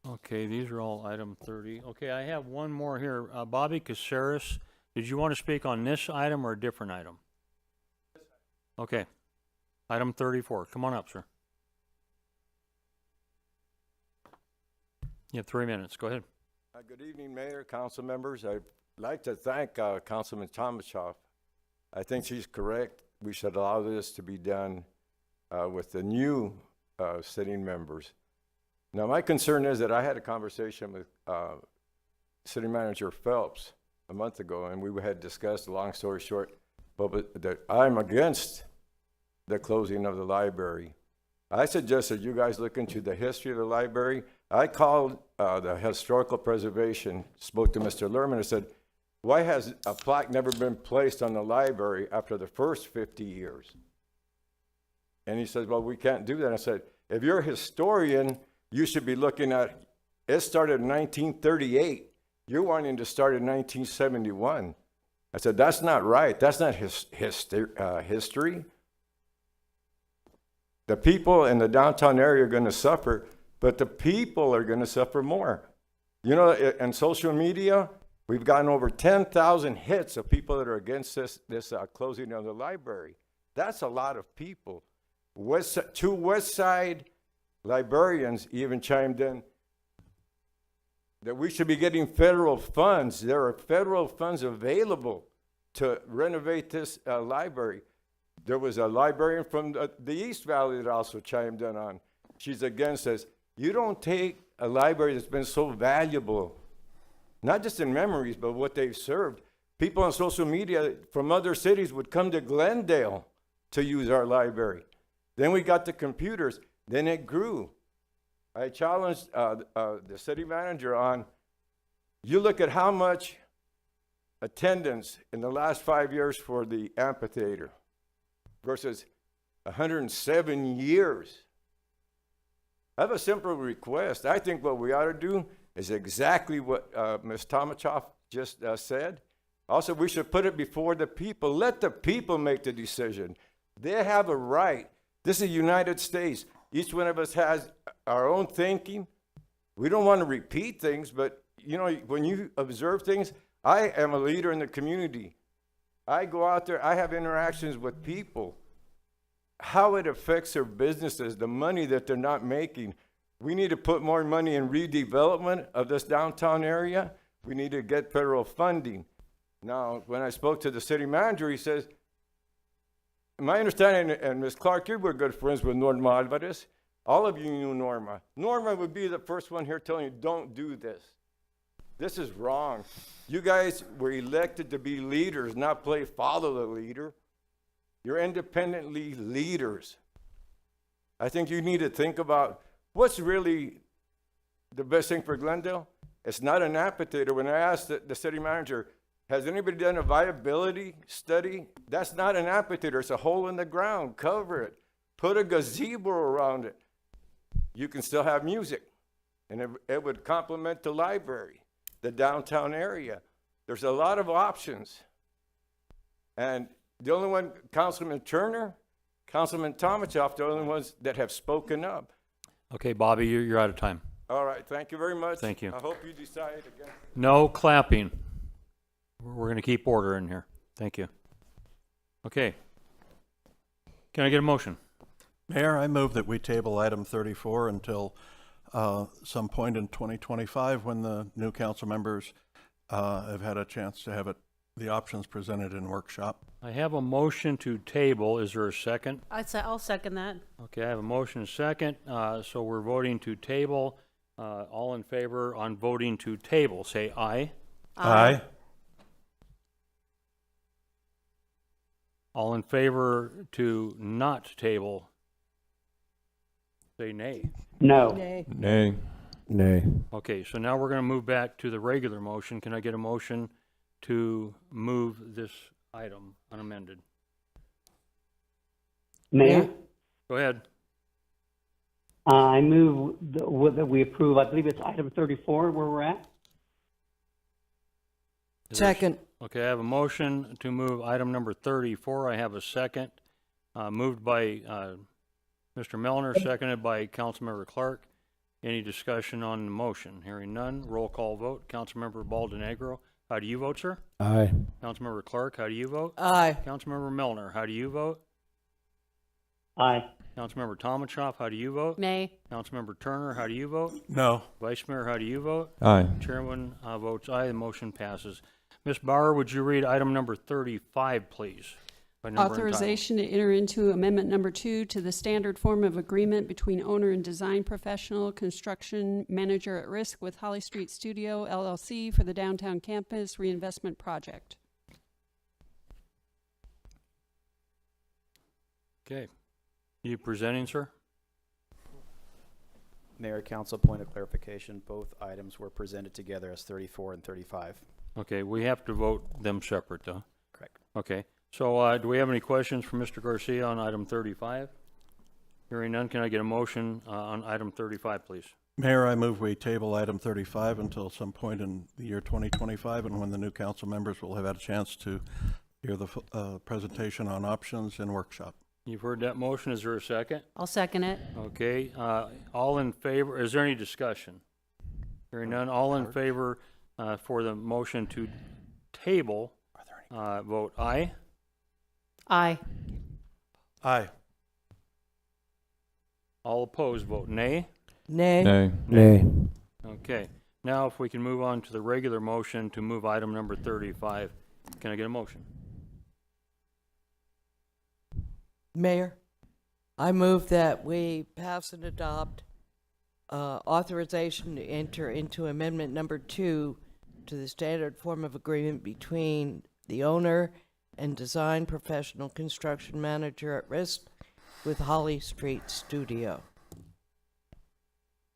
Okay, these are all item 30. Okay, I have one more here. Bobby Caceres, did you want to speak on this item or a different item? Okay, item 34. Come on up, sir. You have 3 minutes. Go ahead. Good evening, Mayor, council members. I'd like to thank Councilman Tomashoff. I think she's correct. We should allow this to be done with the new sitting members. Now, my concern is that I had a conversation with City Manager Phelps a month ago, and we had discussed, long story short, but that I'm against the closing of the library. I suggested you guys look into the history of the library. I called the historical preservation, spoke to Mr. Lerman, and said, why has a plaque never been placed on the library after the first 50 years? And he says, well, we can't do that. I said, if you're a historian, you should be looking at, it started in 1938. You're wanting to start in 1971. I said, that's not right. That's not history. The people in the downtown area are going to suffer, but the people are going to suffer more. You know, in social media, we've gotten over 10,000 hits of people that are against this closing of the library. That's a lot of people. Two West Side librarians even chimed in that we should be getting federal funds. There are federal funds available to renovate this library. There was a librarian from the East Valley that also chimed in on. She's against this. You don't take a library that's been so valuable, not just in memories, but what they've served. People on social media from other cities would come to Glendale to use our library. Then we got the computers. Then it grew. I challenged the city manager on, you look at how much attendance in the last 5 years for the amphitheater versus 107 years. I have a simple request. I think what we ought to do is exactly what Ms. Tomachoff just said. Also, we should put it before the people. Let the people make the decision. They have a right. This is the United States. Each one of us has our own thinking. We don't want to repeat things, but you know, when you observe things, I am a leader in the community. I go out there, I have interactions with people. How it affects their businesses, the money that they're not making. We need to put more money in redevelopment of this downtown area. We need to get federal funding. Now, when I spoke to the city manager, he says, my understanding, and Ms. Clark, you were good friends with Norma Alvarez. All of you knew Norma. Norma would be the first one here telling you, don't do this. This is wrong. You guys were elected to be leaders, not follow the leader. You're independently leaders. I think you need to think about what's really the best thing for Glendale. It's not an amphitheater. When I asked the city manager, has anybody done a viability study? That's not an amphitheater. It's a hole in the ground. Cover it. Put a gazebo around it. You can still have music. And it would complement the library, the downtown area. There's a lot of options. And the only one, Councilman Turner, Councilman Tomachoff, the only ones that have spoken up. Okay, Bobby, you're out of time. All right, thank you very much. Thank you. I hope you decide again. No clapping. We're going to keep order in here. Thank you. Okay. Can I get a motion? Mayor, I move that we table item 34 until some point in 2025 when the new council members have had a chance to have the options presented in workshop. I have a motion to table. Is there a second? I'll second that. Okay, I have a motion and a second. So we're voting to table. All in favor on voting to table, say aye. Aye. All in favor to not table, say nay. No. Nay. Nay. Nay. Okay, so now we're going to move back to the regular motion. Can I get a motion to move this item unamended? Mayor, Go ahead. I move that we approve, I believe it's item 34 where we're at. Second. Okay, I have a motion to move item number 34. I have a second. Moved by Mr. Melner, seconded by Councilmember Clark. Any discussion on the motion? Hearing none. Roll call vote. Councilmember Baldonegro, how do you vote, sir? Aye. Councilmember Clark, how do you vote? Aye. Councilmember Melner, how do you vote? Aye. Councilmember Tomachoff, how do you vote? Nay. Councilmember Turner, how do you vote? No. Vice Mayor, how do you vote? Aye. Chairman votes aye. The motion passes. Ms. Bauer, would you read item number 35, please? by number and title. Authorization to enter into Amendment Number 2 to the standard form of agreement between owner and design professional, construction manager at risk with Holly Street Studio LLC for the downtown campus reinvestment project. Okay. You presenting, sir? Mayor, council, point of clarification, both items were presented together as 34 and 35. Okay, we have to vote them separate, though. Correct. Okay, so do we have any questions for Mr. Garcia on item 35? Hearing none, can I get a motion on item 35, please? Mayor, I move we table item 35 until some point in the year 2025, and when the new council members will have had a chance to hear the presentation on options and workshop. You've heard that motion. Is there a second? I'll second it. Okay, all in favor, is there any discussion? Hearing none, all in favor for the motion to table, vote aye. Aye. Aye. All opposed, vote nay. Nay. Nay. Nay. Okay, now if we can move on to the regular motion to move item number 35, can I get a motion? Mayor, I move that we pass and adopt authorization to enter into Amendment Number 2 to the standard form of agreement between the owner and design professional construction manager at risk with Holly Street Studio.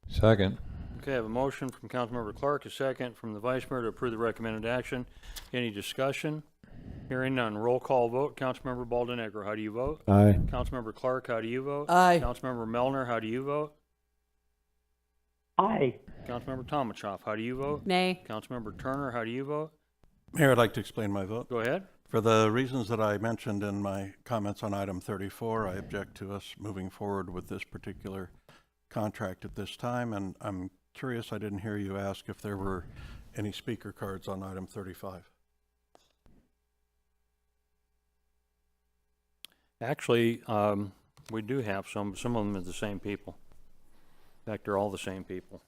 Second. Okay, I have a motion from Councilmember Clark, a second from the Vice Mayor to approve the recommended action. Any discussion? Hearing none. Roll call vote. Councilmember Baldenegro, how do you vote? Aye. Councilmember Clark, how do you vote? Aye. Councilmember Melner, how do you vote? Aye. Councilmember Tomachoff, how do you vote? Nay. Councilmember Turner, how do you vote? Mayor, I'd like to explain my vote. Go ahead. For the reasons that I mentioned in my comments on item 34, I object to us moving forward with this particular contract at this time, and I'm curious, I didn't hear you ask if there were any speaker cards on item 35. Actually, we do have some of them are the same people. In fact, they're all the same people.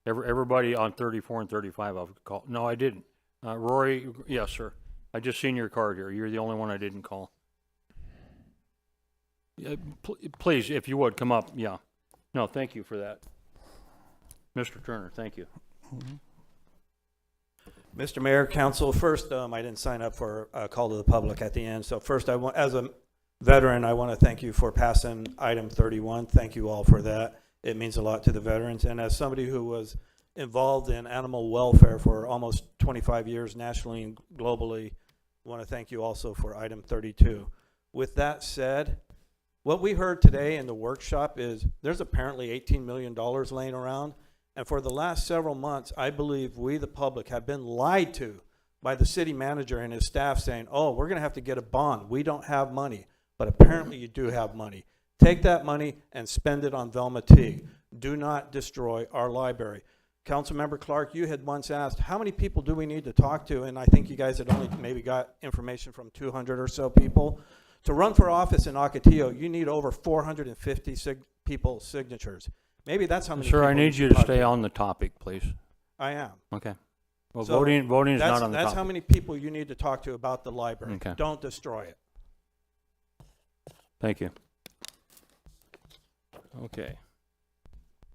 Everybody on 34 and 35 I've called. No, I didn't. Rory, yes, sir. I just seen your card here. You're the only one I didn't call. Please, if you would, come up. Yeah. No, thank you for that. Mr. Turner, thank you. Mr. Mayor, Council, first, I didn't sign up for a call to the public at the end. So first, as a veteran, I want to thank you for passing item 31. Thank you all for that. It means a lot to the veterans. And as somebody who was involved in animal welfare for almost 25 years nationally and globally, I want to thank you also for item 32. With that said, what we heard today in the workshop is there's apparently $18 million laying around. And for the last several months, I believe we, the public, have been lied to by the city manager and his staff saying, oh, we're going to have to get a bond. We don't have money. But apparently you do have money. Take that money and spend it on Velma Teague. Do not destroy our library. Councilmember Clark, you had once asked, how many people do we need to talk to? And I think you guys had only maybe got information from 200 or so people. To run for office in Ocotillo, you need over 450 people's signatures. Maybe that's how many Sir, people I need you to stay on the topic, please. I am. Okay. Well, So voting is not on the That's topic. how many people you need to talk to about the library. Okay. Don't destroy it. Thank you. Okay.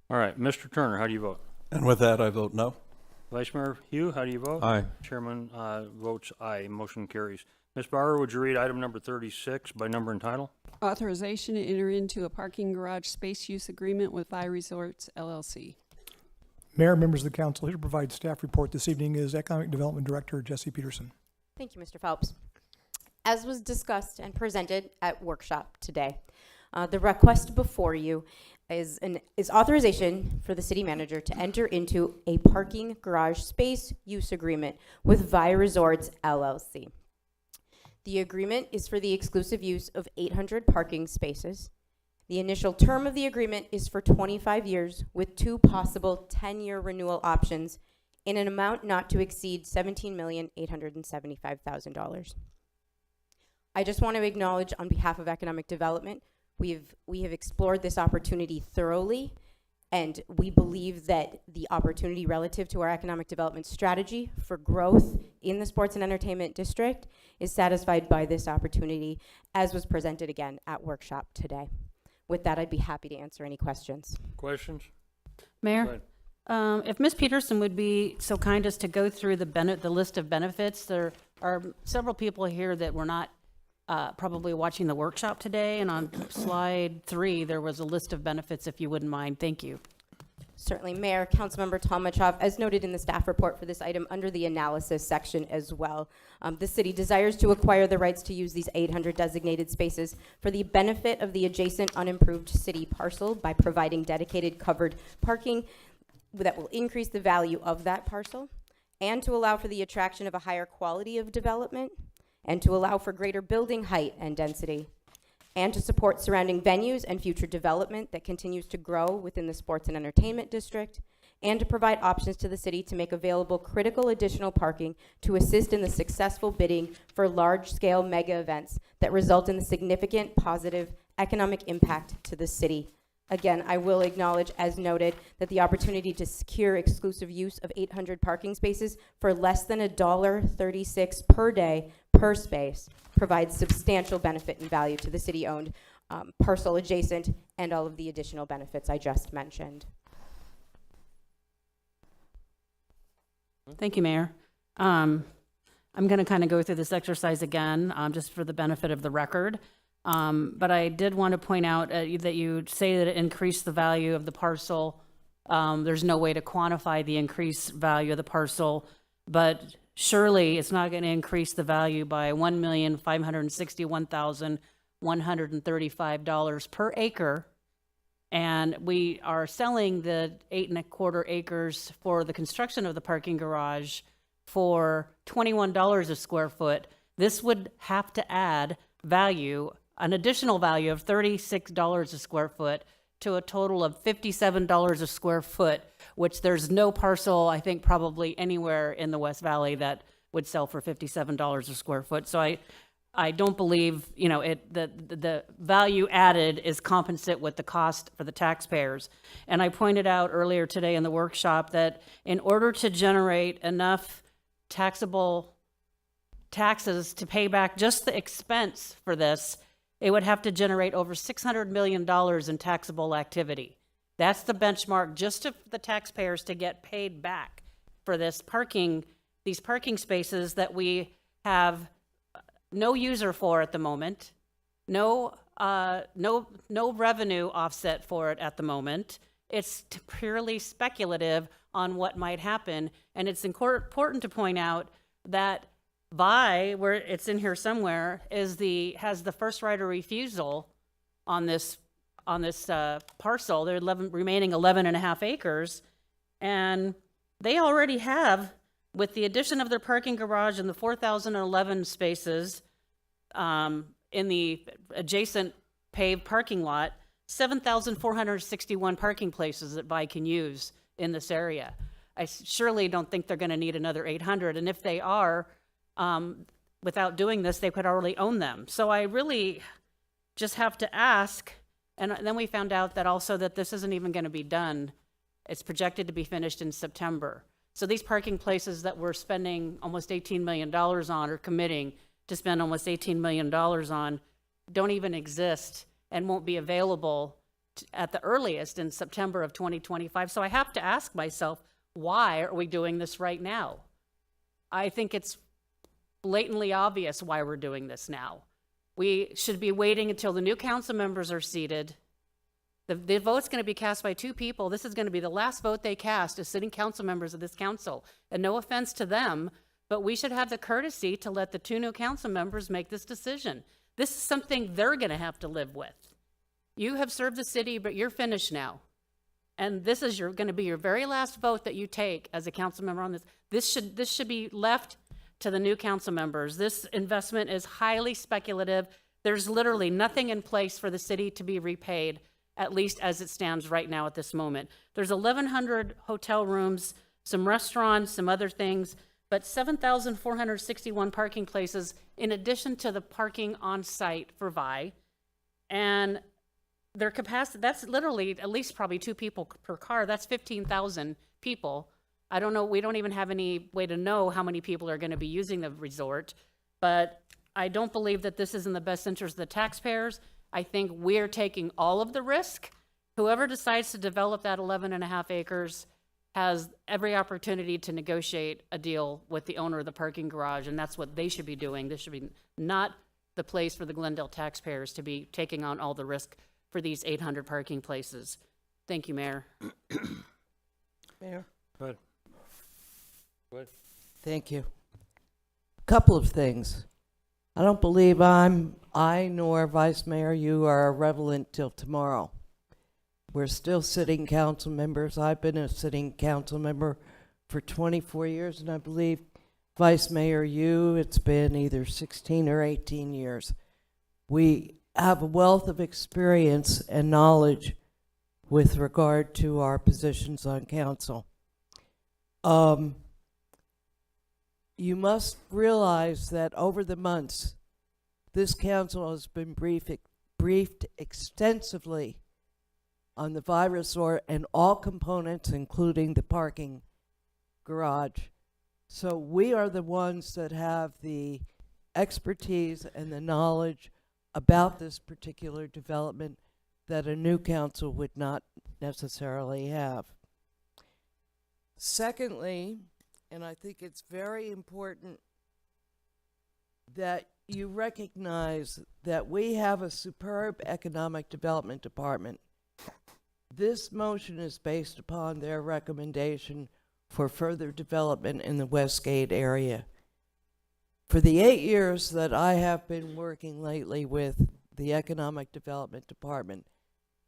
All right, Mr. Turner, how do you vote? And with that, I vote no. Vice Mayor Hugh, how do you vote? Aye. Chairman votes aye. Motion carries. Ms. Bauer, would you read item number 36 by number and title? Authorization to enter into a parking garage space use agreement with Vi Resorts LLC. Mayor, members of the council, here to provide staff report this evening is Economic Development Director Jesse Peterson. Thank you, Mr. Phelps. As was discussed and presented at workshop today, the request before you is authorization for the city manager to enter into a parking garage space use agreement with Vi Resorts LLC. The agreement is for the exclusive use of 800 parking spaces. The initial term of the agreement is for 25 years with 2 possible 10-year renewal options in an amount not to exceed $17,875,000. I just want to acknowledge on behalf of Economic Development, we have explored this opportunity thoroughly, And we believe that the opportunity relative to our economic development strategy for growth in the sports and entertainment district is satisfied by this opportunity, as was presented again at workshop today. With that, I'd be happy to answer any questions. Questions? Mayor, if Ms. Peterson would be so kind as to go through the list of benefits. There are several people here that were not probably watching the workshop today, and on slide 3, there was a list of benefits, if you wouldn't mind. Thank you. Certainly, Mayor, Councilmember Tomachov, as noted in the staff report for this item under the analysis section as well, the city desires to acquire the rights to use these 800 designated spaces for the benefit of the adjacent unimproved city parcel by providing dedicated covered parking that will increase the value of that parcel, and to allow for the attraction of a higher quality of development, and to allow for greater building height and density, and to support surrounding venues and future development that continues to grow within the sports and entertainment district, and to provide options to the city to make available critical additional parking to assist in the successful bidding for large-scale mega events that result in the significant positive economic impact to the city. Again, I will acknowledge, as noted, that the opportunity to secure exclusive use of 800 parking spaces for less than $1.36 per day per space provides substantial benefit and value to the city-owned parcel adjacent and all of the additional benefits I just mentioned. Thank you, Mayor. I'm going to kind of go through this exercise again, just for the benefit of the record. But I did want to point out that you say that it increased the value of the parcel. There's no way to quantify the increased value of the parcel, but surely it's not going to increase the value by $1,561,135 per acre. And we are selling the 8¼ acres for the construction of the parking garage for $21 a square foot. This would have to add value, an additional value of $36 a square foot, to a total of $57 a square foot, which there's no parcel, I think, probably anywhere in the West Valley that would sell for $57 a square foot. So I don't believe, you know, the value added is compensate with the cost for the taxpayers. And I pointed out earlier today in the workshop that in order to generate enough taxable taxes to pay back just the expense for this, it would have to generate over $600 million in taxable activity. That's the benchmark just to the taxpayers to get paid back for this parking, these parking spaces that we have no user for at the moment, no revenue offset for it at the moment. It's purely speculative on what might happen, and it's important to point out that Vi, where it's in here somewhere, has the first right of refusal on this parcel. They're remaining 11½ acres, and they already have, with the addition of their parking garage and the 4,011 spaces in the adjacent paved parking lot, 7,461 parking places that Vi can use in this area. I surely don't think they're going to need another 800, and if they are, without doing this, they could already own them. So I really just have to ask, and then we found out that also that this isn't even going to be done. It's projected to be finished in September. So these parking places that we're spending almost $18 million on, or committing to spend almost $18 million on, don't even exist and won't be available at the earliest in September of 2025. So I have to ask myself, why are we doing this right now? I think it's blatantly obvious why we're doing this now. We should be waiting until the new council members are seated. The vote's going to be cast by 2 people. This is going to be the last vote they cast as sitting council members of this council. And no offense to them, but we should have the courtesy to let the 2 new council members make this decision. This is something they're going to have to live with. You have served the city, but you're finished now. And this is going to be your very last vote that you take as a council member on this. This should be left to the new council members. This investment is highly speculative. There's literally nothing in place for the city to be repaid, at least as it stands right now at this moment. There's 1,100 hotel rooms, some restaurants, some other things, but 7,461 parking places in addition to the parking on site for Vi. And their capacity, that's literally at least probably 2 people per car. That's 15,000 people. I don't know, we don't even have any way to know how many people are going to be using the resort, but I don't believe that this is in the best interest of the taxpayers. I think we're taking all of the risk. Whoever decides to develop that 11.5 acres has every opportunity to negotiate a deal with the owner of the parking garage, and that's what they should be doing. This should be not the place for the Glendale taxpayers to be taking on all the risk for these 800 parking places. Thank you, Mayor. Mayor? Good. Good. Thank you. Couple of things. I don't believe I nor Vice Mayor, you are relevant till tomorrow. We're still sitting council members. I've been a sitting council member for 24 years, and I believe Vice Mayor, it's been either 16 or 18 years. We have a wealth of experience and knowledge with regard to our positions on council. You must realize that over the months, this council has been briefed extensively on the Vi Resort and all components, including the parking garage. So we are the ones that have the expertise and the knowledge about this particular development that a new council would not necessarily have. Secondly, and I think it's very important that you recognize that we have a superb economic development department. This motion is based upon their recommendation for further development in the Westgate area. For the 8 years that I have been working lately with the Economic Development Department,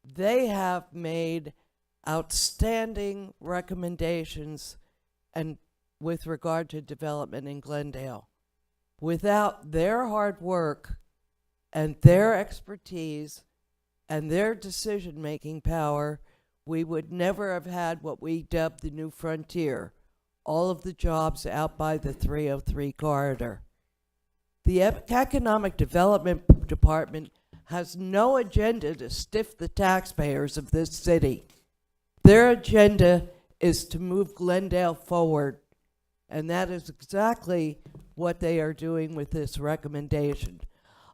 they have made outstanding recommendations and with regard to development in Glendale. Without their hard work and their expertise and their decision-making power, we would never have had what we dubbed the New Frontier, all of the jobs out by the 303 corridor. The Economic Development Department has no agenda to stiff the taxpayers of this city. Their agenda is to move Glendale forward, and that is exactly what they are doing with this recommendation.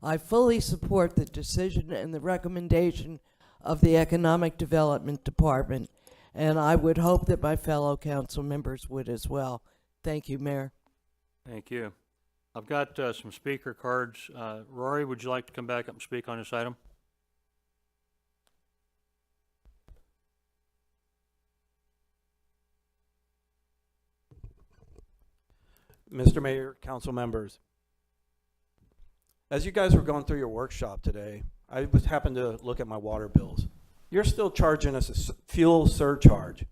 I fully support the decision and the recommendation of the Economic Development Department, and I would hope that my fellow council members would as well. Thank you, Mayor. Thank you. I've got some speaker cards. Rory, would you like to come back up and speak on this item? Mr. Mayor, council members, as you guys were going through your workshop today, I happened to look at my water bills. You're still charging us a fuel surcharge,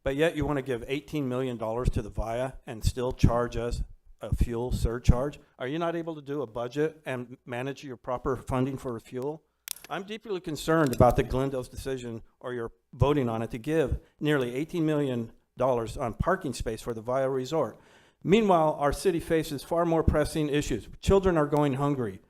but yet you want to give $18 million to the VIA and still charge us a fuel surcharge? Are you not able to do a budget and manage your proper funding for fuel? I'm deeply concerned about the Glendale's decision, or your voting on it, to give nearly $18 million on parking space for the VIA Resort. Meanwhile, our city faces far more pressing issues. Children are going hungry.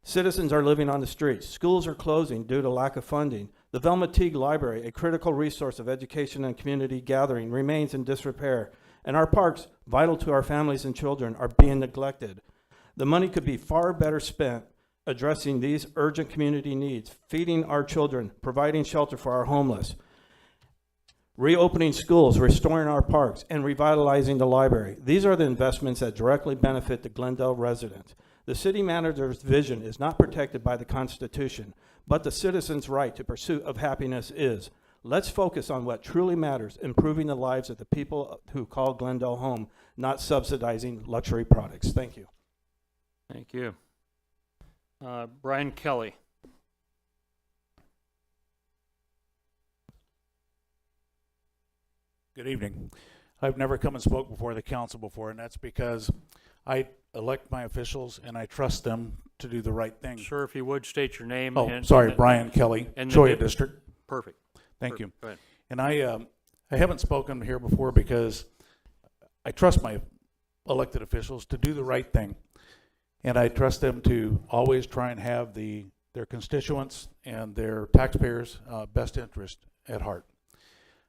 Citizens are living on the streets. Schools are closing due to lack of funding. The Velma Teague Library, a critical resource of education and community gathering, remains in disrepair. And our parks, vital to our families and children, are being neglected. The money could be far better spent addressing these urgent community needs, feeding our children, providing shelter for our homeless, reopening schools, restoring our parks, and revitalizing the library. These are the investments that directly benefit the Glendale residents. The city manager's vision is not protected by the Constitution, but the citizens' right to pursuit of happiness is. Let's focus on what truly matters, improving the lives of the people who call Glendale home, not subsidizing luxury products. Thank you. Thank you. Brian Kelly. Good evening. I've never come and spoke before the council before, and that's because I elect my officials and I trust them to do the right thing. Sir, if you would state your name. Oh, sorry, Brian Kelly, Choya District. Perfect. Thank you. Go ahead. And I haven't spoken here before because I trust my elected officials to do the right thing. And I trust them to always try and have the their constituents and their taxpayers' best interest at heart.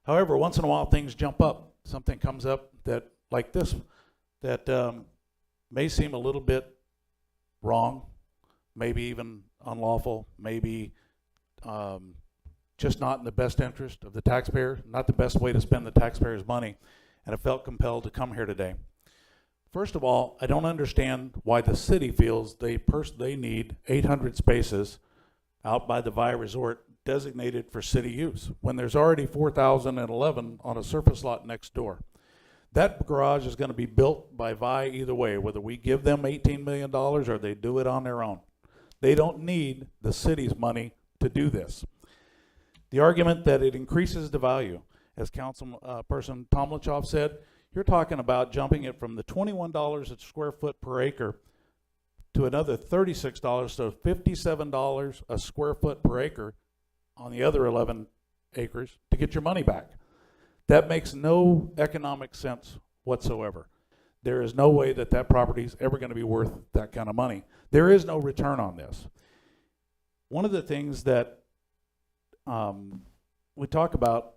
However, once in a while things jump up. Something comes up that, like this, that may seem a little bit wrong, maybe even unlawful, maybe just not in the best interest of the taxpayer, not the best way to spend the taxpayer's money, and I felt compelled to come here today. First of all, I don't understand why the city feels they need 800 spaces out by the Vi Resort designated for city use, when there's already 4,011 on a surface lot next door. That garage is going to be built by Vi either way, whether we give them $18 million or they do it on their own. They don't need the city's money to do this. The argument that it increases the value, as Councilperson Tomlichoff said, you're talking about jumping it from the $21 a square foot per acre to another $36, so $57 a square foot per acre on the other 11 acres to get your money back. That makes no economic sense whatsoever. There is no way that that property is ever going to be worth that kind of money. There is no return on this. One of the things that we talk about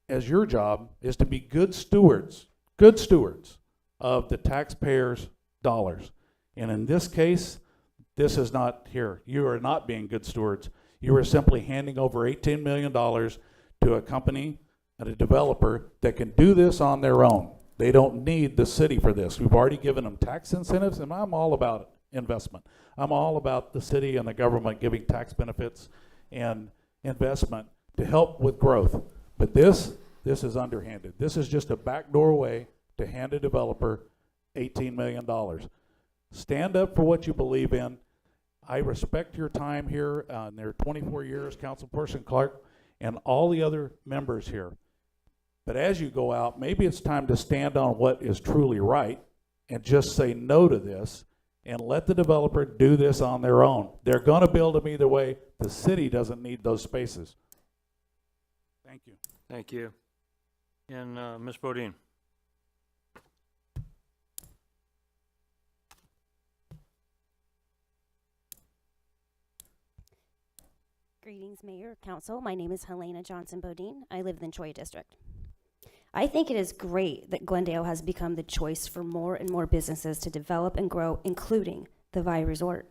as your job is to be good stewards of the taxpayers' dollars. And in this case, this is not here. You are not being good stewards. You are simply handing over $18 million to a company and a developer that can do this on their own. They don't need the city for this. We've already given them tax incentives, and I'm all about investment. I'm all about the city and the government giving tax benefits and investment to help with growth. But this is underhanded. This is just a backdoor way to hand a developer $18 million. Stand up for what you believe in. I respect your time here in their 24 years, Councilperson Clark, and all the other members here. But as you go out, maybe it's time to stand on what is truly right and just say no to this and let the developer do this on their own. They're going to build them either way. The city doesn't need those spaces. Thank you. Thank you. And Ms. Bodine. Greetings, Mayor, Council. My name is Helena Johnson Bodine. I live in the Troy District. I think it is great that Glendale has become the choice for more and more businesses to develop and grow, including the Vi Resort.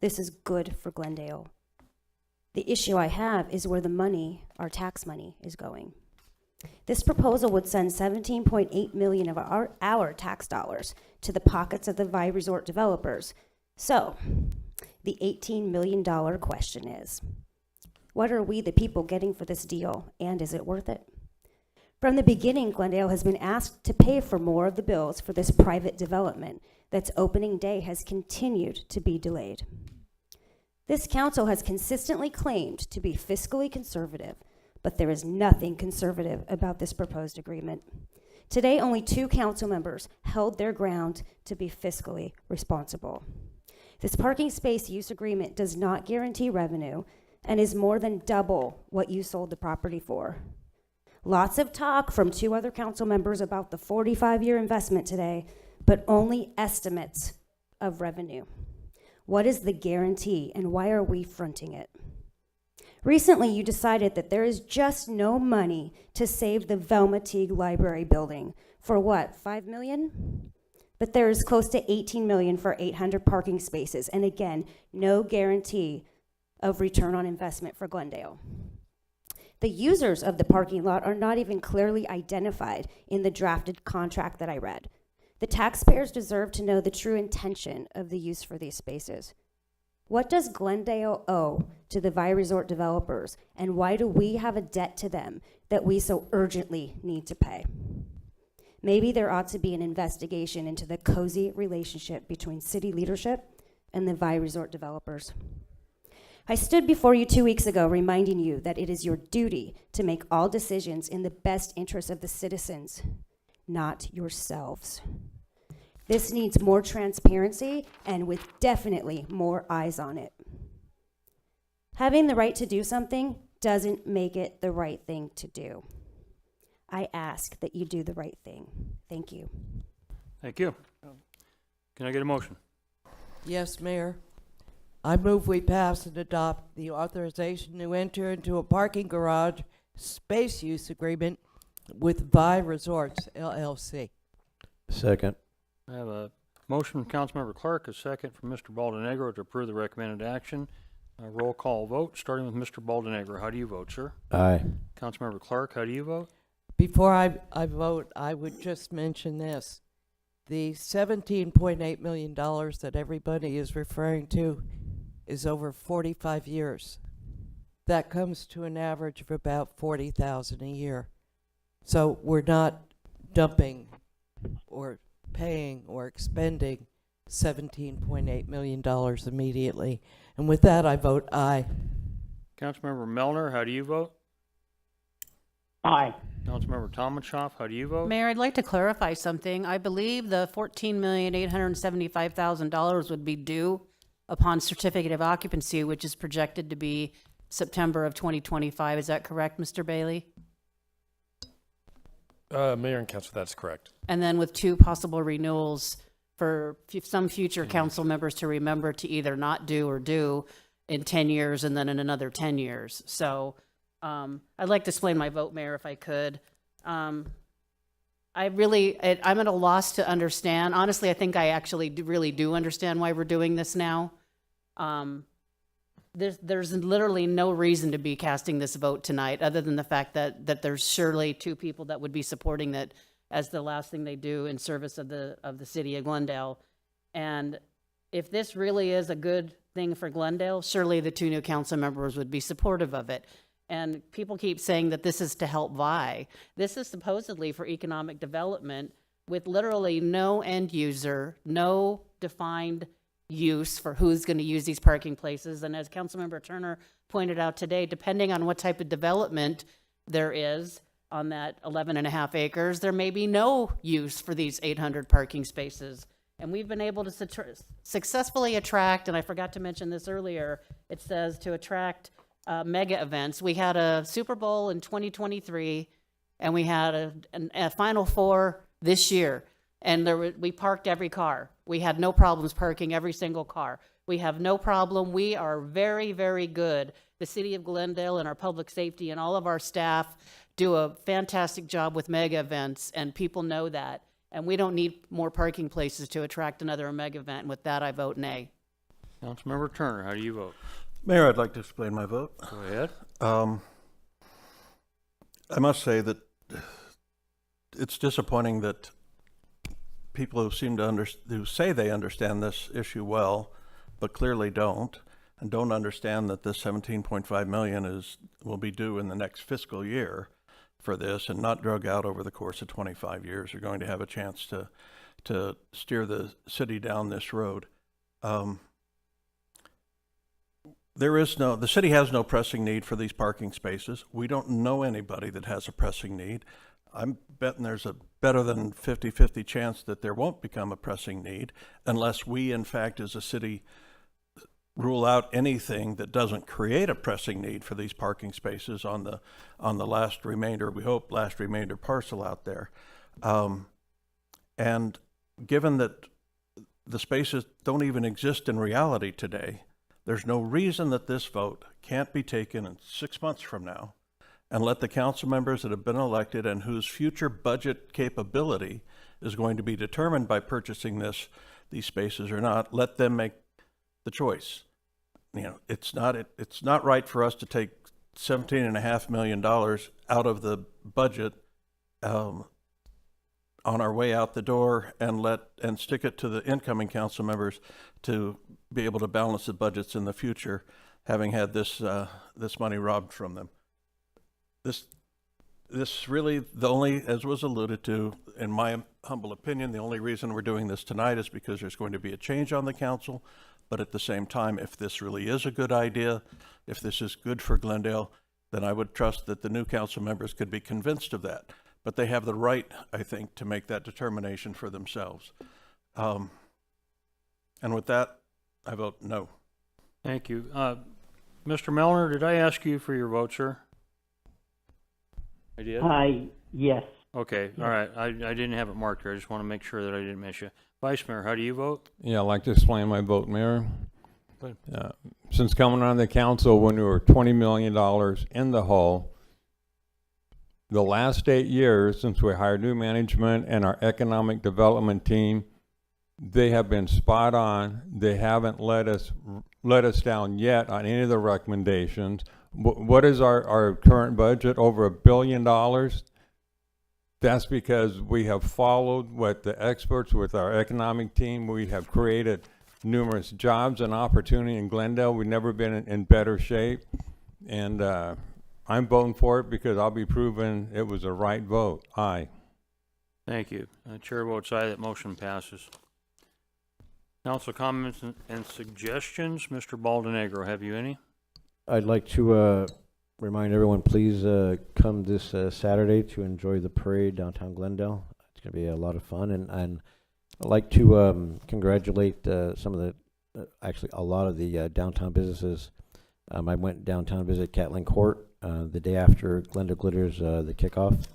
This is good for Glendale. The issue I have is where the money, our tax money, is going. This proposal would send $17.8 million of our tax dollars to the pockets of the Vi Resort developers. So, the $18 million question is, what are we, the people, getting for this deal, and is it worth it? From the beginning, Glendale has been asked to pay for more of the bills for this private development that's opening day has continued to be delayed. This council has consistently claimed to be fiscally conservative, but there is nothing conservative about this proposed agreement. Today, only 2 council members held their ground to be fiscally responsible. This parking space use agreement does not guarantee revenue and is more than double what you sold the property for. Lots of talk from 2 other council members about the 45-year investment today, but only estimates of revenue. What is the guarantee, and why are we fronting it? Recently, you decided that there is just no money to save the Velma Teague Library building for what, $5 million? But there is close to $18 million for 800 parking spaces, and again, no guarantee of return on investment for Glendale. The users of the parking lot are not even clearly identified in the drafted contract that I read. The taxpayers deserve to know the true intention of the use for these spaces. What does Glendale owe to the Vi Resort developers, and why do we have a debt to them that we so urgently need to pay? Maybe there ought to be an investigation into the cozy relationship between city leadership and the Vi Resort developers. I stood before you 2 weeks ago reminding you that it is your duty to make all decisions in the best interest of the citizens, not yourselves. This needs more transparency and with definitely more eyes on it. Having the right to do something doesn't make it the right thing to do. I ask that you do the right thing. Thank you. Thank you. Can I get a motion? Yes, Mayor. I move we pass and adopt the authorization to enter into a parking garage space use agreement with Vi Resorts LLC. Second. I have a motion from Councilmember Clark, a second from Mr. Baldenegro to approve the recommended action. A roll call vote, starting with Mr. Baldenegro. How do you vote, sir? Aye. Councilmember Clark, how do you vote? Before I vote, I would just mention this. The $17.8 million that everybody is referring to is over 45 years. That comes to an average of about $40,000 a year. So we're not dumping or paying or expending $17.8 million immediately. And with that, I vote aye. Councilmember Melner, how do you vote? Aye. Councilmember Tomachoff, how do you vote? Mayor, I'd like to clarify something. I believe the $14,875,000 would be due upon certificate of occupancy, which is projected to be September of 2025. Is that correct, Mr. Bailey? Mayor and Council, that's correct. And then with 2 possible renewals for some future council members to remember to either not do or do in 10 years and then in another 10 years. So I'd like to explain my vote, Mayor, if I could. I'm at a loss to understand. Honestly, I think I actually really do understand why we're doing this now. There's literally no reason to be casting this vote tonight, other than the fact that there's surely 2 people that would be supporting that as the last thing they do in service of the city of Glendale. And if this really is a good thing for Glendale, surely the 2 new council members would be supportive of it. And people keep saying that this is to help Vi. This is supposedly for economic development with literally no end user, no defined use for who's going to use these parking places. And as Councilmember Turner pointed out today, depending on what type of development there is on that 11.5 acres, there may be no use for these 800 parking spaces. And we've been able to successfully attract, and I forgot to mention this earlier, it says to attract mega events. We had a Super Bowl in 2023, and we had a Final Four this year. And we parked every car. We had no problems parking every single car. We have no problem. We are very, very good. The city of Glendale and our public safety and all of our staff do a fantastic job with mega events, and people know that. And we don't need more parking places to attract another mega event. And with that, I vote nay. Councilmember Turner, how do you vote? Mayor, I'd like to explain my vote. Go ahead. I must say that it's disappointing that people who who say they understand this issue well, but clearly don't, and don't understand that this 17.5 million will be due in the next fiscal year for this, and not drug out over the course of 25 years. Are going to have a chance to steer the city down this road. The city has no pressing need for these parking spaces. We don't know anybody that has a pressing need. I'm betting there's a better than 50-50 chance that there won't become a pressing need unless we, in fact, as a city, rule out anything that doesn't create a pressing need for these parking spaces on the last remainder, we hope, last remainder parcel out there. And given that the spaces don't even exist in reality today, there's no reason that this vote can't be taken in 6 months from now and let the council members that have been elected and whose future budget capability is going to be determined by purchasing these spaces or not, let them make the choice. It's not right for us to take $17.5 million out of the budget on our way out the door and stick it to the incoming council members to be able to balance the budgets in the future, having had this money robbed from them. This really, as was alluded to, in my humble opinion, the only reason we're doing this tonight is because there's going to be a change on the council. But at the same time, if this really is a good idea, if this is good for Glendale, then I would trust that the new council members could be convinced of that. But they have the right, I think, to make that determination for themselves. And with that, I vote no. Thank you. Mr. Melner, did I ask you for your vote, sir? I did? Yes. Okay, all right. I didn't have it marked here. I just want to make sure that I didn't miss you. Vice Mayor, how do you vote? Yeah, I'd like to explain my vote, Mayor. Since coming on the council when we were $20 million in the hole, the last 8 years since we hired new management and our economic development team, they have been spot on. They haven't let us down yet on any of the recommendations. What is our current budget? Over $1 billion. That's because we have followed what the experts with our economic team. We have created numerous jobs and opportunity in Glendale. We've never been in better shape. And I'm voting for it because I'll be proven it was a right vote. Aye. Thank you. Chair votes aye, that motion passes. Council comments and suggestions. Mr. Baldenegro, have you any? I'd like to remind everyone, please come this Saturday to enjoy the parade downtown Glendale. It's going to be a lot of fun, and I'd like to congratulate some of the, actually a lot of the downtown businesses. I went downtown to visit Catlin Court the day after Glendale Glitters, the kickoff,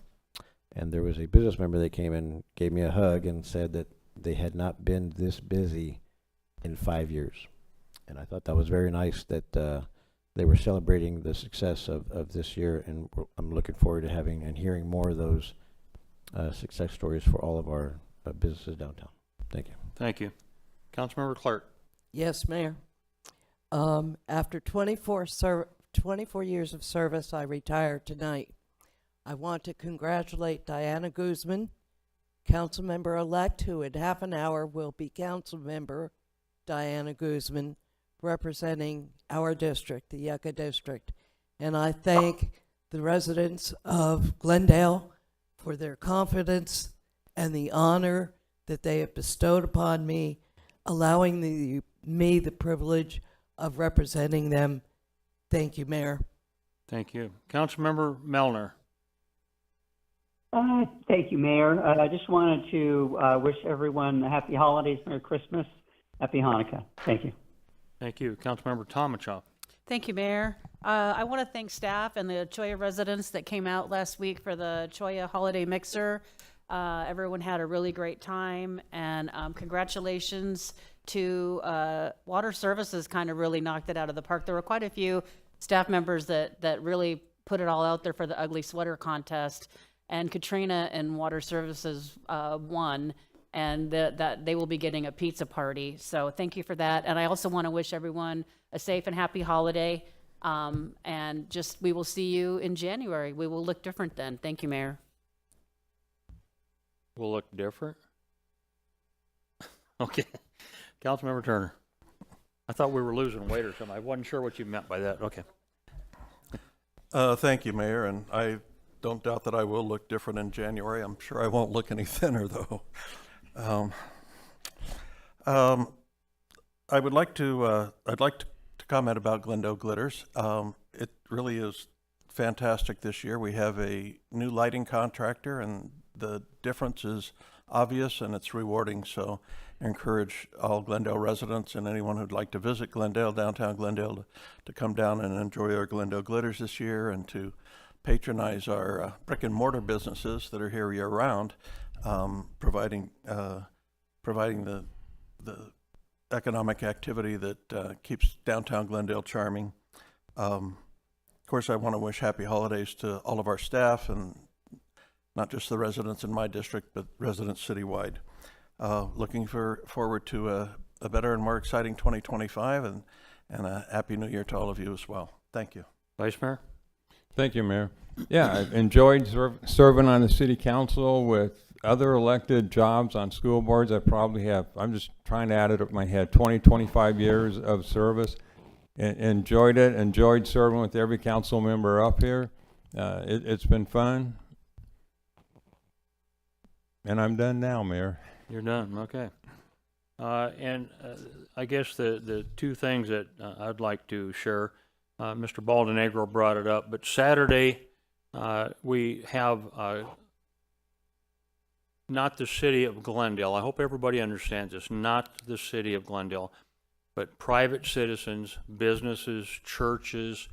and there was a business member that came and gave me a hug and said that they had not been this busy in 5 years. And I thought that was very nice that they were celebrating the success of this year, and I'm looking forward to having and hearing more of those success stories for all of our businesses downtown. Thank you. Thank you. Councilmember Clark. Yes, Mayor. After 24 years of service, I retire tonight. I want to congratulate Diana Guzman, council member-elect, who in half an hour will be council member Diana Guzman, representing our district, the Yucca District. And I thank the residents of Glendale for their confidence and the honor that they have bestowed upon me, allowing me the privilege of representing them. Thank you, Mayor. Thank you. Councilmember Melner. Thank you, Mayor. I just wanted to wish everyone a happy holidays, Merry Christmas, Happy Hanukkah. Thank you. Thank you. Councilmember Tomachoff. Thank you, Mayor. I want to thank staff and the Cholla residents that came out last week for the Cholla Holiday Mixer. Everyone had a really great time, and congratulations to Water Services, kind of really knocked it out of the park. There were quite a few staff members that really put it all out there for the Ugly Sweater Contest, and Katrina and Water Services won, and that they will be getting a pizza party. So thank you for that. And I also want to wish everyone a safe and happy holiday. And just, we will see you in January. We will look different then. Thank you, Mayor. Will look different? Okay. Councilmember Turner. I thought we were losing weight or something. I wasn't sure what you meant by that. Okay. Thank you, Mayor, and I don't doubt that I will look different in January. I'm sure I won't look any thinner, though. I would like to I'd like to comment about Glendale Glitters. It really is fantastic this year. We have a new lighting contractor, and the difference is obvious and it's rewarding. So I encourage all Glendale residents and anyone who'd like to visit Glendale, downtown Glendale, to come down and enjoy our Glendale Glitters this year, and to patronize our brick and mortar businesses that are here year round, providing the economic activity that keeps downtown Glendale charming. Of course, I want to wish happy holidays to all of our staff, and not just the residents in my district, but residents citywide. Looking forward to a better and more exciting 2025, and a happy new year to all of you as well. Thank you. Vice Mayor. Thank you, Mayor. Yeah, I've enjoyed serving on the city council with other elected jobs on school boards. I probably have, I'm just trying to add it up in my head, 20, 25 years of service. Enjoyed it, enjoyed serving with every council member up here. It's been fun. And I'm done now, Mayor. You're done, okay. And I guess the two things that I'd like to share, Mr. Baldenegro brought it up, but Saturday we have not the city of Glendale. I hope everybody understands this, not the city of Glendale, but private citizens, businesses, churches,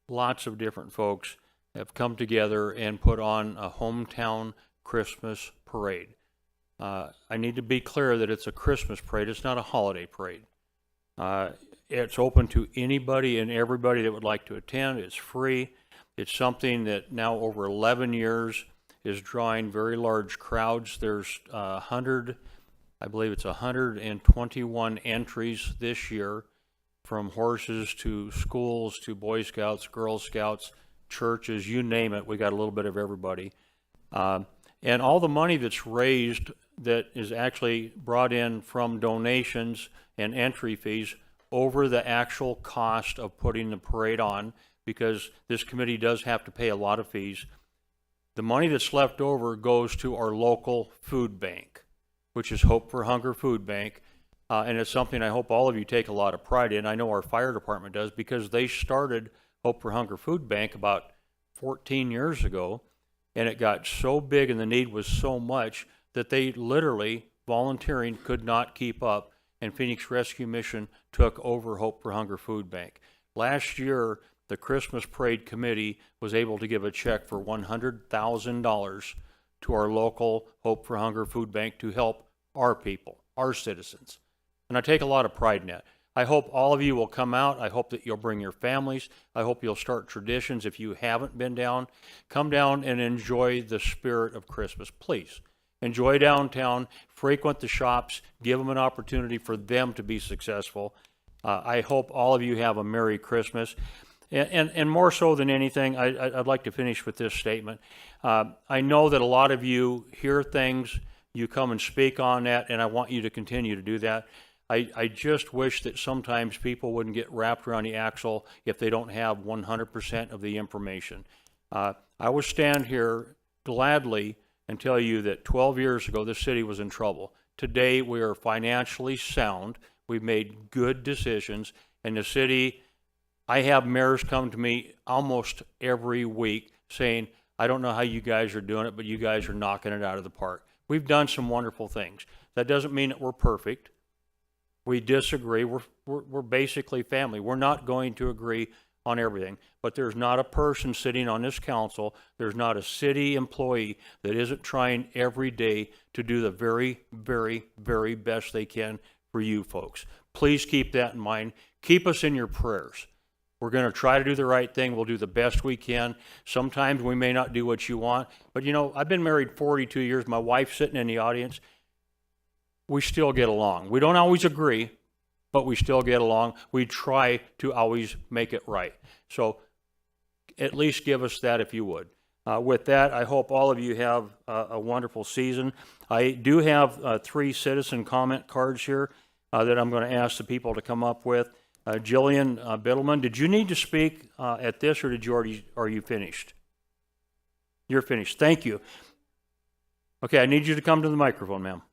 lots of different folks have come together and put on a hometown Christmas parade. I need to be clear that it's a Christmas parade. It's not a holiday parade. It's open to anybody and everybody that would like to attend. It's free. It's something that now over 11 years is drawing very large crowds. There's 100, I believe it's 121 entries this year, from horses to schools to Boy Scouts, Girl Scouts, churches, you name it. We got a little bit of everybody. And all the money that's raised that is actually brought in from donations and entry fees over the actual cost of putting the parade on, because this committee does have to pay a lot of fees. The money that's left over goes to our local food bank, which is Hope for Hunger Food Bank. And it's something I hope all of you take a lot of pride in. I know our fire department does, because they started Hope for Hunger Food Bank about 14 years ago, and it got so big and the need was so much that they literally, volunteering, could not keep up, and Phoenix Rescue Mission took over Hope for Hunger Food Bank. Last year, the Christmas Parade Committee was able to give a check for $100,000 to our local Hope for Hunger Food Bank to help our people, our citizens. And I take a lot of pride in that. I hope all of you will come out. I hope that you'll bring your families. I hope you'll start traditions. If you haven't been down, come down and enjoy the spirit of Christmas. Please enjoy downtown, frequent the shops, give them an opportunity for them to be successful. I hope all of you have a Merry Christmas. And more so than anything, I'd like to finish with this statement. I know that a lot of you hear things, you come and speak on that, and I want you to continue to do that. I just wish that sometimes people wouldn't get wrapped around the axle if they don't have 100% of the information. I would stand here gladly and tell you that 12 years ago, this city was in trouble. Today, we are financially sound. We've made good decisions, and the city, I have mayors come to me almost every week saying, I don't know how you guys are doing it, but you guys are knocking it out of the park. We've done some wonderful things. That doesn't mean that we're perfect. We disagree. We're basically family. We're not going to agree on everything, but there's not a person sitting on this council, there's not a city employee that isn't trying every day to do the very, very, very best they can for you folks. Please keep that in mind. Keep us in your prayers. We're going to try to do the right thing. We'll do the best we can. Sometimes we may not do what you want, but you know, I've been married 42 years. My wife's sitting in the audience. We still get along. We don't always agree, but we still get along. We try to always make it right. So at least give us that if you would. With that, I hope all of you have a wonderful season. I do have 3 citizen comment cards here that I'm going to ask the people to come up with. Jillian Biddleman, did you need to speak at this, or did you already? Are you finished? You're finished. Thank you. Okay, I need you to come to the microphone, ma'am.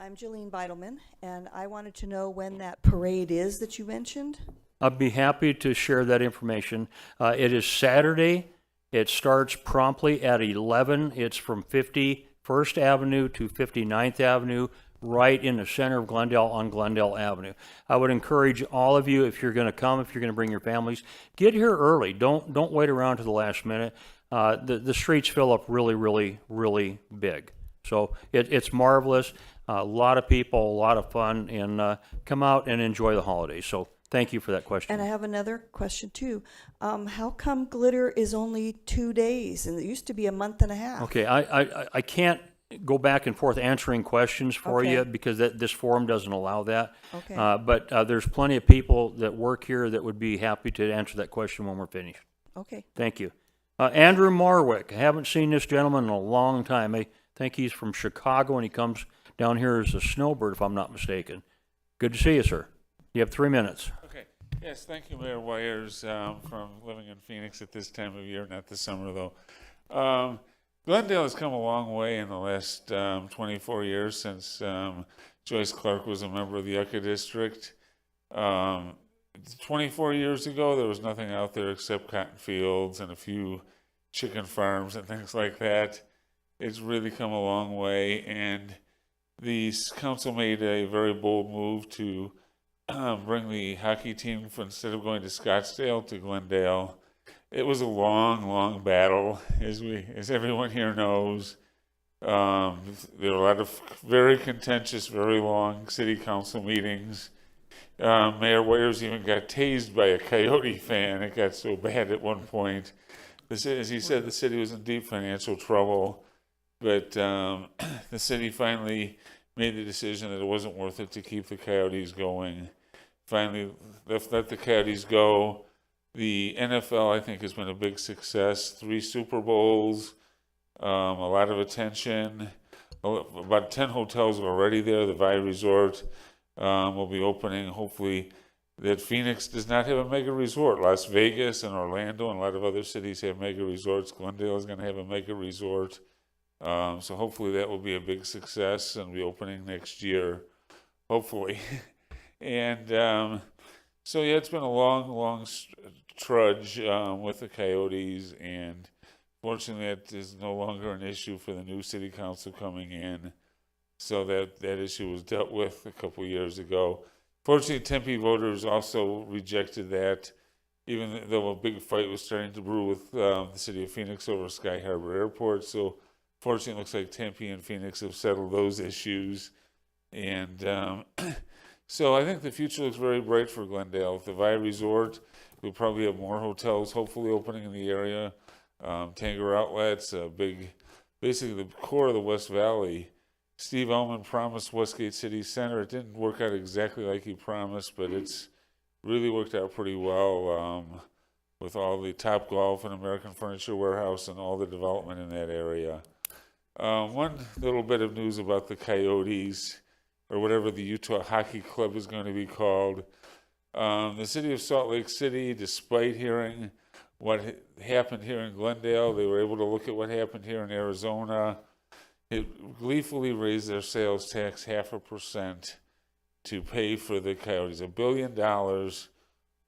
I'm Jillian Beidelman, and I wanted to know when that parade is that you mentioned. I'd be happy to share that information. It is Saturday. It starts promptly at 11. It's from 51st Avenue to 59th Avenue, right in the center of Glendale on Glendale Avenue. I would encourage all of you, if you're going to come, if you're going to bring your families, get here early. Don't wait around to the last minute. The streets fill up really, really, really big. So it's marvelous. A lot of people, a lot of fun, and come out and enjoy the holidays. So thank you for that question. And I have another question too. How come glitter is only 2 days, and it used to be a month and a half? Okay, I can't go back and forth answering questions for you because this forum doesn't allow that. Okay. But there's plenty of people that work here that would be happy to answer that question when we're finished. Okay. Thank you. Andrew Marwick. I haven't seen this gentleman in a long time. I think he's from Chicago, and he comes down here as a snowbird, if I'm not mistaken. Good to see you, sir. You have 3 minutes. Okay. Yes, thank you, Mayor Wires, from living in Phoenix at this time of year, not this summer, though. Glendale has come a long way in the last 24 years since Joyce Clark was a member of the Yucca District. 24 years ago, there was nothing out there except cotton fields and a few chicken farms and things like that. It's really come a long way, and the council made a very bold move to bring the hockey team, instead of going to Scottsdale, to Glendale. It was a long, long battle, as everyone here knows. There were a lot of very contentious, very long city council meetings. Mayor Wayers even got tased by a Coyote fan. It got so bad at one point. As he said, the city was in deep financial trouble, but the city finally made the decision that it wasn't worth it to keep the Coyotes going. Finally let the Coyotes go. The NFL, I think, has been a big success. 3 Super Bowls, a lot of attention. About 10 hotels are already there. The Vi Resort will be opening, hopefully. That Phoenix does not have a mega resort. Las Vegas and Orlando and a lot of other cities have mega resorts. Glendale is going to have a mega resort. So hopefully that will be a big success and be opening next year, hopefully. And so, yeah, it's been a long trudge with the Coyotes, and fortunately that is no longer an issue for the new city council coming in. So that issue was dealt with a couple years ago. Fortunately, Tempe voters also rejected that, even though a big fight was starting to brew with the city of Phoenix over Sky Harbor Airport. So fortunately, it looks like Tempe and Phoenix have settled those issues. And so I think the future looks very bright for Glendale. With the Vi Resort, we'll probably have more hotels hopefully opening in the area. Tanger Outlets, basically the core of the West Valley. Steve Ellman promised Westgate City Center. It didn't work out exactly like he promised, but it's really worked out pretty well with all the Top Golf and American Furniture Warehouse and all the development in that area. One little bit of news about the Coyotes, or whatever the Utah Hockey Club is going to be called. The city of Salt Lake City, despite hearing what happened here in Glendale, they were able to look at what happened here in Arizona. It gleefully raised their sales tax 0.5% to pay for the Coyotes, $1 billion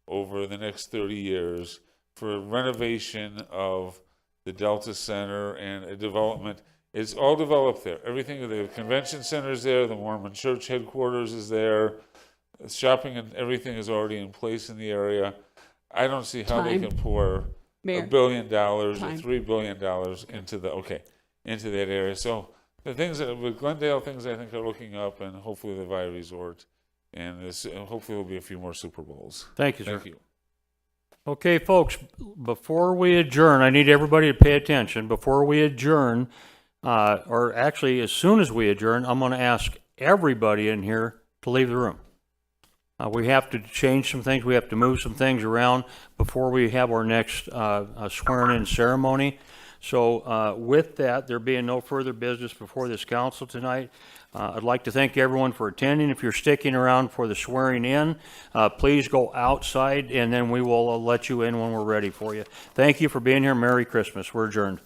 over the next 30 years for renovation of the Delta Center and a development. It's all developed there. Everything, the convention center is there, the Mormon Church headquarters is there, shopping and everything is already in place in the area. I don't see how they can pour $1 billion or $3 billion into that area. So the things that with Glendale, things I think are looking up, and hopefully the Vi Resort, and hopefully there'll be a few more Super Bowls. Thank you, sir. Thank you. Okay, folks, before we adjourn, I need everybody to pay attention. Before we adjourn, or actually as soon as we adjourn, I'm going to ask everybody in here to leave the room. We have to change some things. We have to move some things around before we have our next swearing-in ceremony. So with that, there being no further business before this council tonight, I'd like to thank everyone for attending. If you're sticking around for the swearing in, please go outside, and then we will let you in when we're ready for you. Thank you for being here. Merry Christmas. We're adjourned.